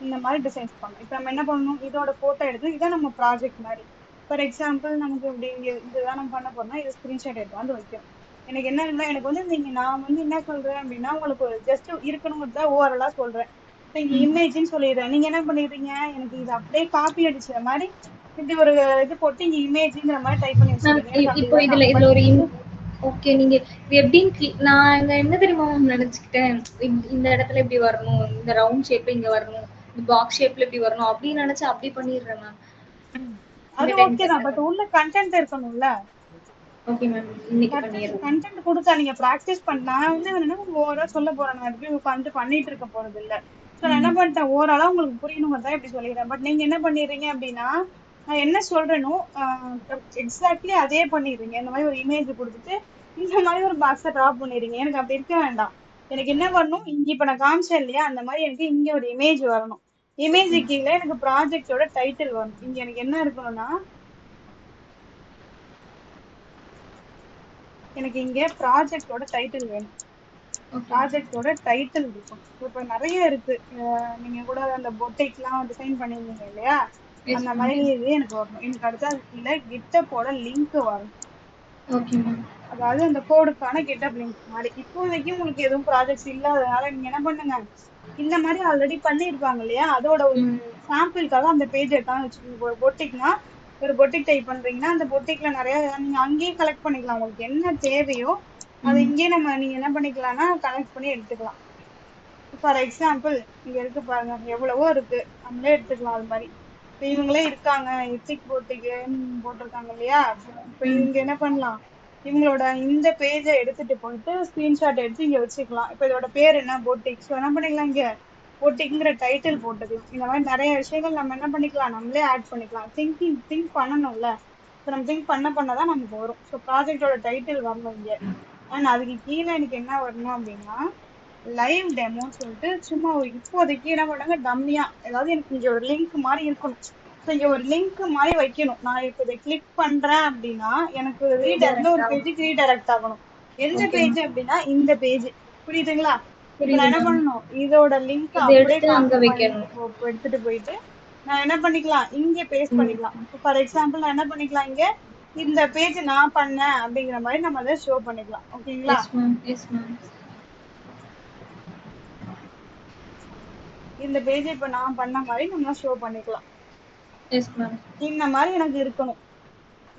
இந்த மாதிரி டிசைன்ஸ் பண்ணலாம். இப்போ நம்ம என்ன பண்ணணும், இதோட போட்டோ எடுத்து இதான் நம்ம ப்ராஜெக்ட் மாதிரி. ஃபார் எக்ஸாம்பிள் நமக்கு இப்படி இதுதான் நம்ம பண்ண போறோம்னா இது ஸ்கிரீன்ஷாட் எடுத்து வந்து வைக்கும். எனக்கு என்ன இருந்தா எனக்கு வந்து நீங்க நான் வந்து என்ன சொல்றேன் அப்படின்னா உங்களுக்கு ஒரு ஜஸ்ட் இருக்கணுங்கிறத ஓவரலா சொல்றேன். இப்போ இங்க ம். இமேஜ்னு சொல்லிடுறேன். நீங்க என்ன பண்ணிடுறீங்க, எனக்கு இது அப்படியே காப்பி அடிச்ச மாதிரி இப்படி ஒரு இது போட்டு இங்க இமேஜ்ங்கிற மாதிரி டைப் பண்ணி மேம் வச்சிடுறீங்க. எனக்கு அப்படி இப்போ இதுல வேணாம். இதுல பட் ஒரு ஓகே. நீங்க இது எப்படின்னு நான் இங்க என்ன தெரியுமா மேம் நினைச்சுக்கிட்டேன், இந்த இடத்துல இப்படி வரணும், இந்த ரவுண்ட் ஷேப்ல இங்க வரணும், இந்த பாக்ஸ் ஷேப்ல இப்படி வரணும் அப்படின்னு நினைச்சு அப்படி பண்ணிடுறேன் மேம். இந்த அது டைம் ஓகே தான். கரெக்டா பட் மேம். உள்ள கண்டென்ட் இருக்கணும்ல. Okay ma'am. இன்னைக்கு பண்ணிடுறேன். கண்டென்ட் கொடுத்தா நீங்க பிராக்டிஸ் பண்ண நான் வந்து என்னன்னா ஓவரா சொல்ல போறேன். நான் எப்படி உட்காந்து பண்ணிட்டு இருக்க போறது இல்ல. சோ நான் என்ன ம். பண்ணிட்டேன், ஓவராலா உங்களுக்கு புரியணுங்க தான் இப்படி சொல்லிடுறேன். பட் நீங்க என்ன பண்ணிடுறீங்க அப்படின்னா நான் என்ன சொல்றேனோ எக்ஸாக்ட்லி அதே பண்ணிடுறீங்க. இந்த மாதிரி ஒரு இமேஜ் கொடுத்துட்டு இந்த மாதிரி ஒரு பாக்ஸை டிராப் பண்ணிடுறீங்க. எனக்கு அப்படி இருக்க வேண்டாம். எனக்கு என்ன வரணும், இங்க இப்ப நான் காமிச்சேன் இல்லையா அந்த மாதிரி எனக்கு இங்க ஒரு இமேஜ் வரணும். இமேஜ் கீழே எனக்கு ப்ராஜெக்டோட டைட்டில் வரணும். இங்க எனக்கு என்ன இருக்கணும்னா எனக்கு இங்க ப்ராஜெக்டோட டைட்டில் வேணும். ஓகே. ப்ராஜெக்டோட டைட்டில் இருக்கும். இப்ப நிறைய இருக்கு. நீங்க கூட அந்த பொட்டிக்லாம் டிசைன் பண்ணிருந்தீங்க இல்லையா, எஸ் அந்த மேம். மாதிரி இது எனக்கு வரணும். எனக்கு அடுத்து அது கீழே கிட்டப்போட லிங்க் வரணும். Okay ma'am. அதாவது அந்த கோடுக்கான கெட்டப் லிங்க் மாதிரி. இப்போதைக்கு உங்களுக்கு எதுவும் ப்ராஜெக்ட்ஸ் இல்லாதனால நீங்க என்ன பண்ணுங்க, இந்த மாதிரி ஆல்ரெடி பண்ணிருப்பாங்க இல்லையா அதோட ஒரு ம். சாம்பிளுக்காக அந்த பேஜ் எடுத்தாலும் வச்சுக்கோங்க. ஒரு பொட்டிக்னா ஒரு பொட்டிக் டைப் பண்றீங்கன்னா அந்த பொட்டிக்ல நிறைய நீங்க அங்கேயே கலெக்ட் பண்ணிக்கலாம். உங்களுக்கு என்ன தேவையோ அதை ம். இங்கேயே நீங்க என்ன பண்ணிக்கலாம்னா கனெக்ட் பண்ணி எடுத்துக்கலாம். ஃபார் எக்ஸாம்பிள் இங்க இருக்கு பாருங்க, எவ்வளவோ இருக்கு, நம்மளே எடுத்துக்கலாம். அது மாதிரி இப்ப இவங்களே இருக்காங்க, எத்திக் போட்டிக்குன்னு போட்டிருக்காங்க இல்லையா. இப்ப ம். இவங்க என்ன பண்ணலாம், இவங்களோட இந்த பேஜை எடுத்துட்டு போயிட்டு ஸ்கிரீன்ஷாட் எடுத்து இங்க வச்சுக்கலாம். இப்ப இதோட பேர் என்ன, போட்டிக். ஸோ என்ன பண்ணிக்கலாம், இங்க போட்டிங்கிற டைட்டில் போட்டுக்கலாம். இந்த மாதிரி நிறைய விஷயங்கள் நம்ம என்ன பண்ணிக்கலாம், நம்மளே ஆட் பண்ணிக்கலாம். திங்க் பண்ணணும்ல. ஸோ நம்ம திங்க் பண்ணதான் நமக்கு வரும். ஸோ ப்ராஜெக்டோட டைட்டில் வரணும் இங்க. அண்ட் அதுக்கு கீழே எனக்கு என்ன வரணும் அப்படின்னா லைவ் டெமோன்னு சொல்லிட்டு சும்மா ஒரு இப்போதைக்கு என்ன பண்ணாங்க டம்மியா ஏதாவது எனக்கு இங்க ஒரு லிங்க் மாதிரி இருக்கணும். ஸோ இங்க ஒரு லிங்க் மாதிரி வைக்கணும். நான் இப்போ இதை கிளிக் பண்றேன் அப்படின்னா எனக்கு ரீடர்ல ரீடைரக்ட் ஒரு ஆகும். பேஜுக்கு ரீடைரக்ட் ஆகணும். எந்த ஓகே பேஜ் மேம். அப்படின்னா இந்த பேஜ். புரியுதுங்களா? இப்ப புரியுது நான் என்ன மேம். பண்ணணும், இதோட லிங்க் இத அப்படியே எடுத்து அங்க காப்பி பண்ணி வைக்கணும். எடுத்துட்டு போயிட்டு நான் என்ன பண்ணிக்கலாம், இங்க பேஸ்ட் ம். பண்ணிக்கலாம். ஃபார் எக்ஸாம்பிள் நான் என்ன பண்ணிக்கலாம், இங்க இந்த பேஜ் நான் பண்ணேன் அப்படிங்கிற மாதிரி நம்ம அதை ஷோ பண்ணிக்கலாம். ஓகேங்களா? Yes ma'am. Yes ma'am. இந்த பேஜ் இப்ப நான் பண்ண மாதிரி நம்ம ஷோ பண்ணிக்கலாம். Yes ma'am. இந்த மாதிரி எனக்கு இருக்கணும்.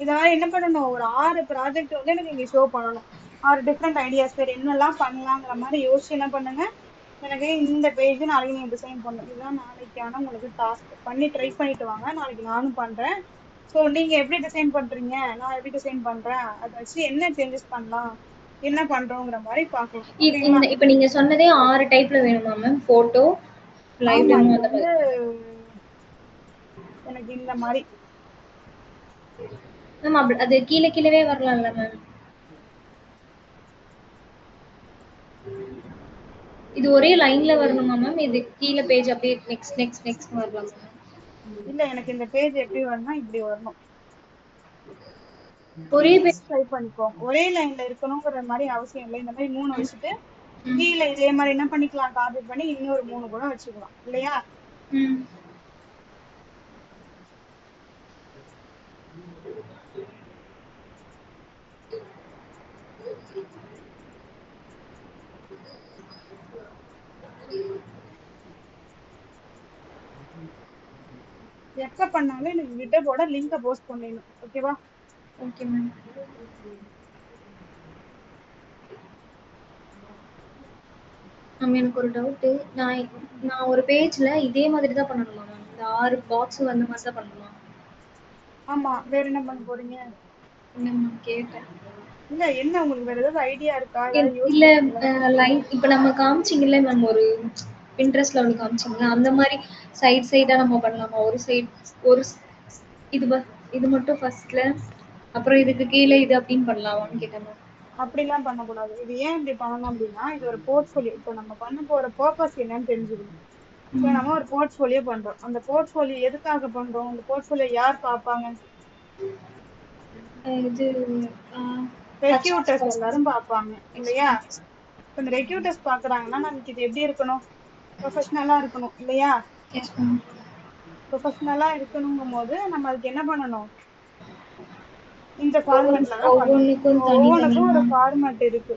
இத மாதிரி என்ன பண்ணணும், ஒரு 6 ப்ராஜெக்ட் வந்து எனக்கு இங்க ஷோ பண்ணணும். 6 டிஃப்ரெண்ட் ஐடியாஸ் வேற என்னெல்லாம் பண்ணலாங்கிற மாதிரி யோசிச்சு என்ன பண்ணுங்க, எனக்கு இந்த பேஜ் நாளைக்கு நீங்க டிசைன் பண்ணணும். இதுதான் நாளைக்கான உங்களுக்கு டாஸ்க். பண்ணி ட்ரை பண்ணிட்டு வாங்க. நாளைக்கு நானும் பண்றேன். ஸோ நீங்க எப்படி டிசைன் பண்றீங்க, நான் எப்படி டிசைன் பண்றேன், அதை வச்சு என்ன சேஞ்சஸ் பண்ணலாம், என்ன பண்றோங்கிற மாதிரி பார்க்கலாம். ஓகேங்களா? இப்ப நீங்க சொன்னதே 6 டைப்ல வேணுமா மேம்? ஃபோட்டோ, லைவ் ஆமா, டெமோ இது அந்த வந்து மாதிரி. எனக்கு இந்த மாதிரி மேம் அது கீழ கீழவே வரலாம்ல மேம்? இது ஒரே லைன்ல வரணுமா மேம்? இது கீழ பேஜ் அப்படியே நெக்ஸ்ட் நெக்ஸ்ட் நெக்ஸ்ட் வரலாமா மேம்? இல்ல, எனக்கு இந்த பேஜ் எப்படி வரணும்னா இப்படி வரணும். ஒரே பேஜ். ட்ரை பண்ணிக்கோங்க. ஒரே லைன்ல இருக்கணுங்கிற மாதிரி அவசியம் இல்லை. இந்த மாதிரி 3 வச்சுட்டு கீழே இதே மாதிரி என்ன பண்ணிக்கலாம், காப்பி பண்ணி இன்னொரு 3 கூட வச்சுக்கலாம் இல்லையா? ம். எப்ப பண்ணாலும் எனக்கு கிட்டபோட லிங்க போஸ்ட் பண்ணிடணும். ஓகேவா? Okay ma'am. மேம் எனக்கு ஒரு டவுட்டு. நான் நான் ஒரு பேஜ்ல இதே மாதிரி தான் பண்ணணுமா மேம்? இந்த 6 பாக்ஸ் அந்த மாதிரி தான் பண்ணணுமா? ஆமா, வேற என்ன பண்ண போறீங்க? இல்ல மேம் கேட்டேன். இல்ல, என்ன உங்களுக்கு வேற ஏதாவது ஐடியா இருக்கா, ஏதாவது இல்ல யோசிச்சிருக்கீங்களா? லைன் இப்ப நம்ம காமிச்சீங்கல்ல மேம், ஒரு Pinterestல ஒண்ணு காமிச்சீங்கல்ல, அந்த மாதிரி சைட் சைடா நம்ம பண்ணலாமா? ஒரு சைட் ஒரு இது இது மட்டும் ஃபர்ஸ்ட்ல, அப்புறம் இதுக்கு கீழே இது அப்படின்னு பண்ணலாமான்னு கேட்டேன் மேம். அப்படிலாம் பண்ணக்கூடாது. இது ஏன் இப்படி பண்ணணும் அப்படின்னா, இது ஒரு போர்ட்ஃபோலியோ. இப்போ நம்ம பண்ண போற பர்பஸ் என்னன்னு தெரிஞ்சுக்கணும். இப்போ ம். நம்ம ஒரு போர்ட்ஃபோலியோ பண்றோம். அந்த போர்ட்ஃபோலியோ எதுக்காக பண்றோம், அந்த போர்ட்ஃபோலியோ யார் பார்ப்பாங்க? இது ஃபர்ஸ்ட் ரெக்யூட்டர்ஸ் ஃபர்ஸ்ட் எல்லாரும் பார்ப்பாங்க இல்லையா? எக்ஸ்பீரியன்ஸ். இப்ப இந்த ரெக்யூட்டர்ஸ் பாக்குறாங்கன்னா நமக்கு இது எப்படி இருக்கணும், ப்ரொஃபஷனலா இருக்கணும் இல்லையா? Yes ma'am. ப்ரொஃபஷனலா இருக்கணுங்கும் போது நம்ம அதுக்கு என்ன பண்ணணும், இந்த ஃபார்மேட்ல தான் பண்ணணும். ஒவ்வொன்றுக்கும் ஒவ்வொன்றுக்கும் தனித்தனியா. ஒரு ஃபார்மேட் இருக்கு.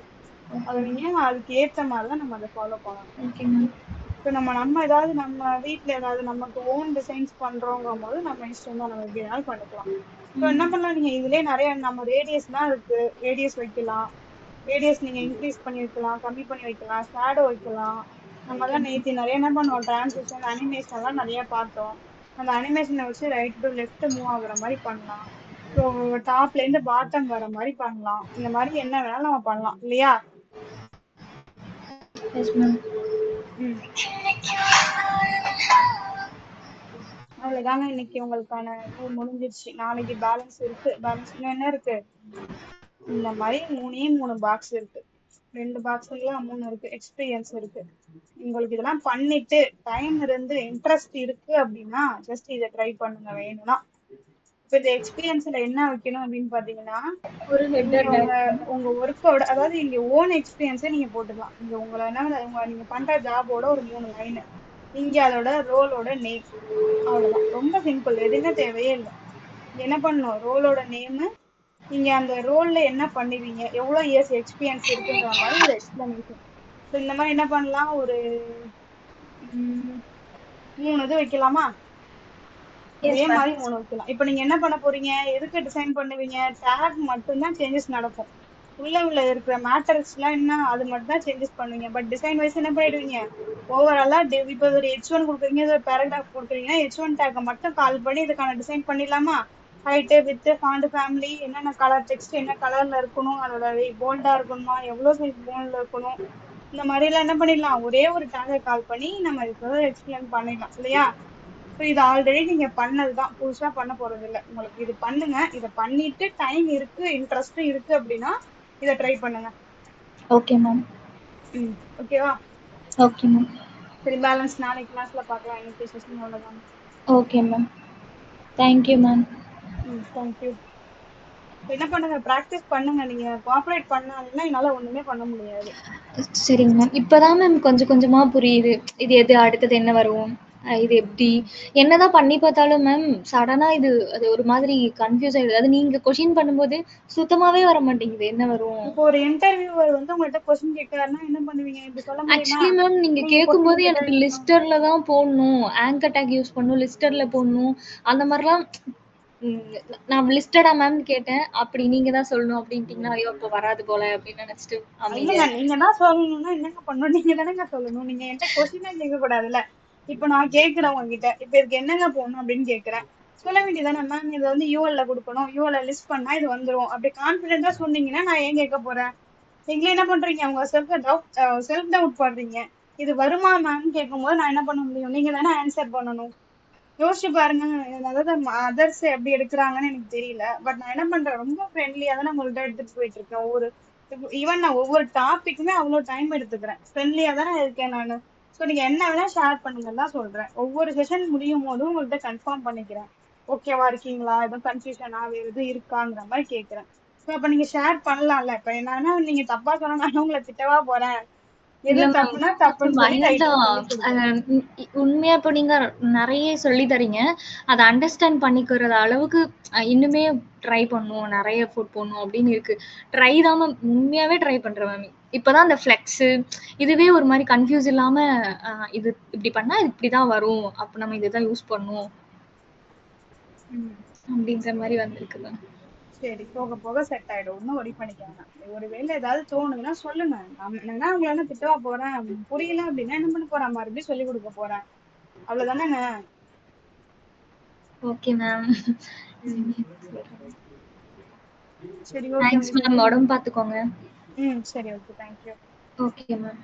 ஓகே அதை மேம். நீங்க அதுக்கு ஏத்த மாதிரிதான் நம்ம அதை ஃபாலோ பண்ணணும். Okay ma'am. இப்ப நம்ம ஏதாவது நம்ம வீட்ல ஏதாவது நமக்கு ஓன் டிசைன்ஸ் பண்றோங்கும் போது நம்ம இஷ்டம் தான், நம்ம எப்படி வேணாலும் பண்ணிக்கலாம். இப்போ என்ன பண்ணலாம், நீங்க இதுலயே நிறைய நம்ம ரேடியஸ் தான் இருக்கு. ரேடியஸ் வைக்கலாம். ரேடியஸ் நீங்க இன்க்ரீஸ் பண்ணி வைக்கலாம், கம்மி பண்ணி வைக்கலாம், ஷேடோ வைக்கலாம். நம்ம ஓகே தான் மேம். நேத்தி நிறைய என்ன பண்ணுவோம், டிரான்சிஷன் அனிமேஷன் எல்லாம் நிறைய பார்த்தோம். அந்த அனிமேஷனை வச்சு ரைட் டு லெஃப்ட் மூவ் ஆகுற மாதிரி பண்ணலாம். ஸோ டாப்ல இருந்து பாட்டம் வர மாதிரி பண்ணலாம். இந்த மாதிரி என்ன வேணாலும் நம்ம பண்ணலாம் இல்லையா? Yes ma'am. ம், அவ்வளவுதாங்க. இன்னைக்கு உங்களுக்கான இது முடிஞ்சிருச்சு. நாளைக்கு பேலன்ஸ் இருக்கு. பேலன்ஸ் இன்னும் என்ன இருக்கு, இந்த மாதிரி 3 பாக்ஸ் இருக்கு. 2 பாக்ஸ்ல 3 இருக்கு. எக்ஸ்பீரியன்ஸ் இருக்கு. உங்களுக்கு இதெல்லாம் பண்ணிட்டு டைம் இருந்து இன்ட்ரெஸ்ட் இருக்கு அப்படின்னா ஜஸ்ட் இதை ட்ரை பண்ணுங்க வேணும்னா. இப்ப இந்த எக்ஸ்பீரியன்ஸ்ல என்ன வைக்கணும் அப்படின்னு பாத்தீங்கன்னா, ஒரு நீங்க ஹெட்டர் உங்க டேக். உங்க ஒர்க்கோட, அதாவது இங்க ஓன் எக்ஸ்பீரியன்ஸே நீங்க போட்டுக்கலாம். இங்க உங்களை என்ன நீங்க பண்ற ஜாபோட ஒரு 3 லைன், இங்க அதோட ரோலோட நேம், அவ்வளவுதான். ரொம்ப சிம்பிள், எதுவுமே தேவையே இல்லை. என்ன பண்ணணும், ரோலோட நேம், நீங்க அந்த ரோல்ல என்ன பண்ணுவீங்க, எவ்வளவு இயர்ஸ் எக்ஸ்பீரியன்ஸ் இருக்குங்கிற மாதிரி ஒரு எக்ஸ்பிளனேஷன். இந்த மாதிரி என்ன பண்ணலாம், ஒரு 3 இது வைக்கலாமா? இதே எஸ் மேம். மாதிரி 3 வைக்கலாம். இப்ப நீங்க என்ன பண்ண போறீங்க, எதுக்கு டிசைன் பண்ணுவீங்க, டேக் மட்டும்தான் சேஞ்சஸ் நடக்கும். உள்ள இருக்கிற மேட்டர்ஸ் எல்லாம் என்ன, அது மட்டும் தான் சேஞ்சஸ் பண்ணுவீங்க. பட் டிசைன் வைஸ் என்ன பண்ணிடுவீங்க, ஓவராலா இப்ப ஒரு H1 கொடுக்குறீங்க, ஒரு பேராகிராஃப் கொடுக்குறீங்கன்னா H1 டேக்கை மட்டும் கால் பண்ணி இதுக்கான டிசைன் பண்ணிடலாமா? ஹைட்டு, வித்து, ஃபாண்ட், ஃபேமிலி, என்னென்ன கலர் டெக்ஸ்ட், என்ன கலர்ல இருக்கணும், அதோட போல்டா இருக்கணுமா, எவ்வளவு சைஸ் போல்ட்ல இருக்கணும், இந்த மாதிரி எல்லாம் என்ன பண்ணிடலாம், ஒரே ஒரு டேகை கால் பண்ணி நம்ம இதுக்கு எக்ஸ்பிளைன் பண்ணிடலாம் இல்லையா? இது ஆல்ரெடி நீங்க பண்ணதுதான், புதுசா பண்ண போறது இல்ல. உங்களுக்கு இது பண்ணுங்க. இத பண்ணிட்டு டைம் இருக்கு, இன்ட்ரெஸ்ட் இருக்கு அப்படின்னா இத ட்ரை பண்ணுங்க. Okay ma'am. ஓகேவா? Okay ma'am. சரி, பேலன்ஸ் நாளைக்கு கிளாஸ்ல பார்க்கலாம். இன்னைக்கு செஷன் அவ்வளவுதான். Okay ma'am. Thank you ma'am. Thank you. என்ன பண்ணுங்க, ப்ராக்டிஸ் பண்ணுங்க. நீங்க கோஆபரேட் பண்ணாங்கன்னா என்னால ஒண்ணுமே பண்ண முடியாது. சரிங்க மேம். இப்பதான் மேம் கொஞ்சம் கொஞ்சமா புரியுது. இது எது, அடுத்தது என்ன வரும், இது எப்படி, என்னதான் பண்ணி பார்த்தாலும் மேம் சடனா அது ஒரு மாதிரி கன்ஃபியூஸ் ஆயிடுது. அது நீங்க கொஷின் பண்ணும்போது சுத்தமாவே வர மாட்டேங்குது, என்ன வரும். இப்போ ஒரு இன்டர்வியூவர் வந்து உங்கள்ட்ட கொஸ்டின் கேட்கறாருன்னா என்ன பண்ணுவீங்க, இப்படி சொல்ல முடியுமா? ஆக்சுவலி மேம் நீங்க நீங்க கொஸ்டின் கேட்கும்போது கேட்டா எனக்கு இப்படி லிஸ்டர்ல தான் போடணும், ஆங்கர் டேக் யூஸ் பண்ணணும், லிஸ்டர்ல போடணும், அந்த மாதிரிலாம் நான் லிஸ்டடா மேம் கேட்டேன். அப்படி நீங்க தான் சொல்லணும் அப்படின்ட்டீங்கன்னா, ஐயோ! அப்ப வராது போல அப்படின்னு நினைச்சுட்டு அமைதியா இல்லங்க நீங்க தான் சொல்லணும்னா என்னங்க பண்ணணும்? நீங்க தானங்க சொல்லணும். நீங்க என்கிட்ட கொஸ்டினே கேட்க கூடாதுல்ல. இப்ப நான் கேட்கிறேன் உங்ககிட்ட. இப்ப இதுக்கு என்னங்க போடணும் அப்படின்னு கேட்கிறேன். சொல்ல வேண்டியதானே மேம் இத வந்து யூஎல்ல குடுக்கணும். யூஎல்ல லிஸ்ட் பண்ணா இது வந்துரும். அப்படி கான்ஃபிடென்ட்டா சொன்னீங்கன்னா நான் ஏன் கேட்க போறேன்? நீங்களே என்ன பண்றீங்க? உங்க செல்ஃப் டவுட் பண்றீங்க. இது வருமா மேம்ன்னு கேட்கும்போது நான் என்ன பண்ண முடியும்? நீங்க தானே ஆன்சர் பண்ணணும். யோசிச்சு பாருங்க. அதாவது அதர்ஸ் எப்படி எடுக்குறாங்கன்னு எனக்கு தெரியல. பட் நான் என்ன பண்றேன், ரொம்ப ஃப்ரெண்ட்லியா தான் நான் உங்கள்ட்ட எடுத்துட்டு போயிட்டு இருக்கேன். ஈவன் நான் ஒவ்வொரு டாபிக்குமே அவ்வளோ டைம் எடுத்துக்கிறேன். ஃப்ரெண்ட்லியா தானே இருக்கேன் நானு. ஸோ நீங்க என்ன வேணா ஷேர் பண்ணுங்கன்னு தான் சொல்றேன். ஒவ்வொரு செஷன் முடியும் போதும் உங்கள்ட்ட கன்ஃபார்ம் பண்ணிக்கிறேன். ஓகேவா இருக்கீங்களா? எதுவும் கன்ஃபியூஷனா வேற எதுவும் இருக்காங்கிற மாதிரி கேட்கிறேன். ஸோ அப்ப நீங்க ஷேர் பண்ணலாம்ல. இப்ப என்னன்னா நீங்க தப்பா சொன்னா நான் உங்களை திட்டவா போறேன். எது இல்ல மேம். தப்புனா தப்புன்னு சொல்லி டைட்டா அதுதான் சொல்லி கொடுக்குறேன். உண்மையா இப்ப நீங்க நெறைய சொல்லி தர்றீங்க. அத அண்டர்ஸ்டாண்ட் பண்ணிக்கிற அளவுக்கு இன்னுமே ட்ரை பண்ணணும். நெறைய எஃபோர்ட் போடணும் அப்படின்னு இருக்கு. ட்ரை தான் மேம். உண்மையாவே ட்ரை பண்றேன் மேம். இப்பதான் அந்த ஃப்ளெக்ஸு இதுவே ஒரு மாரி கன்ஃப்யூஸ் இல்லாம இது இப்படி பண்ணா இது இப்படிதான் வரும். அப்ப நம்ம இதுதான் யூஸ் பண்ணணும். ம். அப்படின்ற மாரி வந்திருக்கு மேம். சரி. போக போக செட் ஆயிடும். ஒண்ணும் வொரி பண்ணிக்க வேணாம். ஒருவேளை ஏதாவது தோணுதுன்னா சொல்லுங்க. நான் உங்கள என்ன திட்டவா போறேன்? புரியல அப்படின்னா என்ன பண்ண போறேன்? மறுபடியும் சொல்லிக் கொடுக்க போறேன். அவ்வளவுதானேங்க. Okay ma'am. ம். சரி ஓகே தேங்க்ஸ் மிஸ். மேம். உடம்பு பார்த்துக்கோங்க. சரி ஓகே. தேங்க்யூ. Okay ma'am.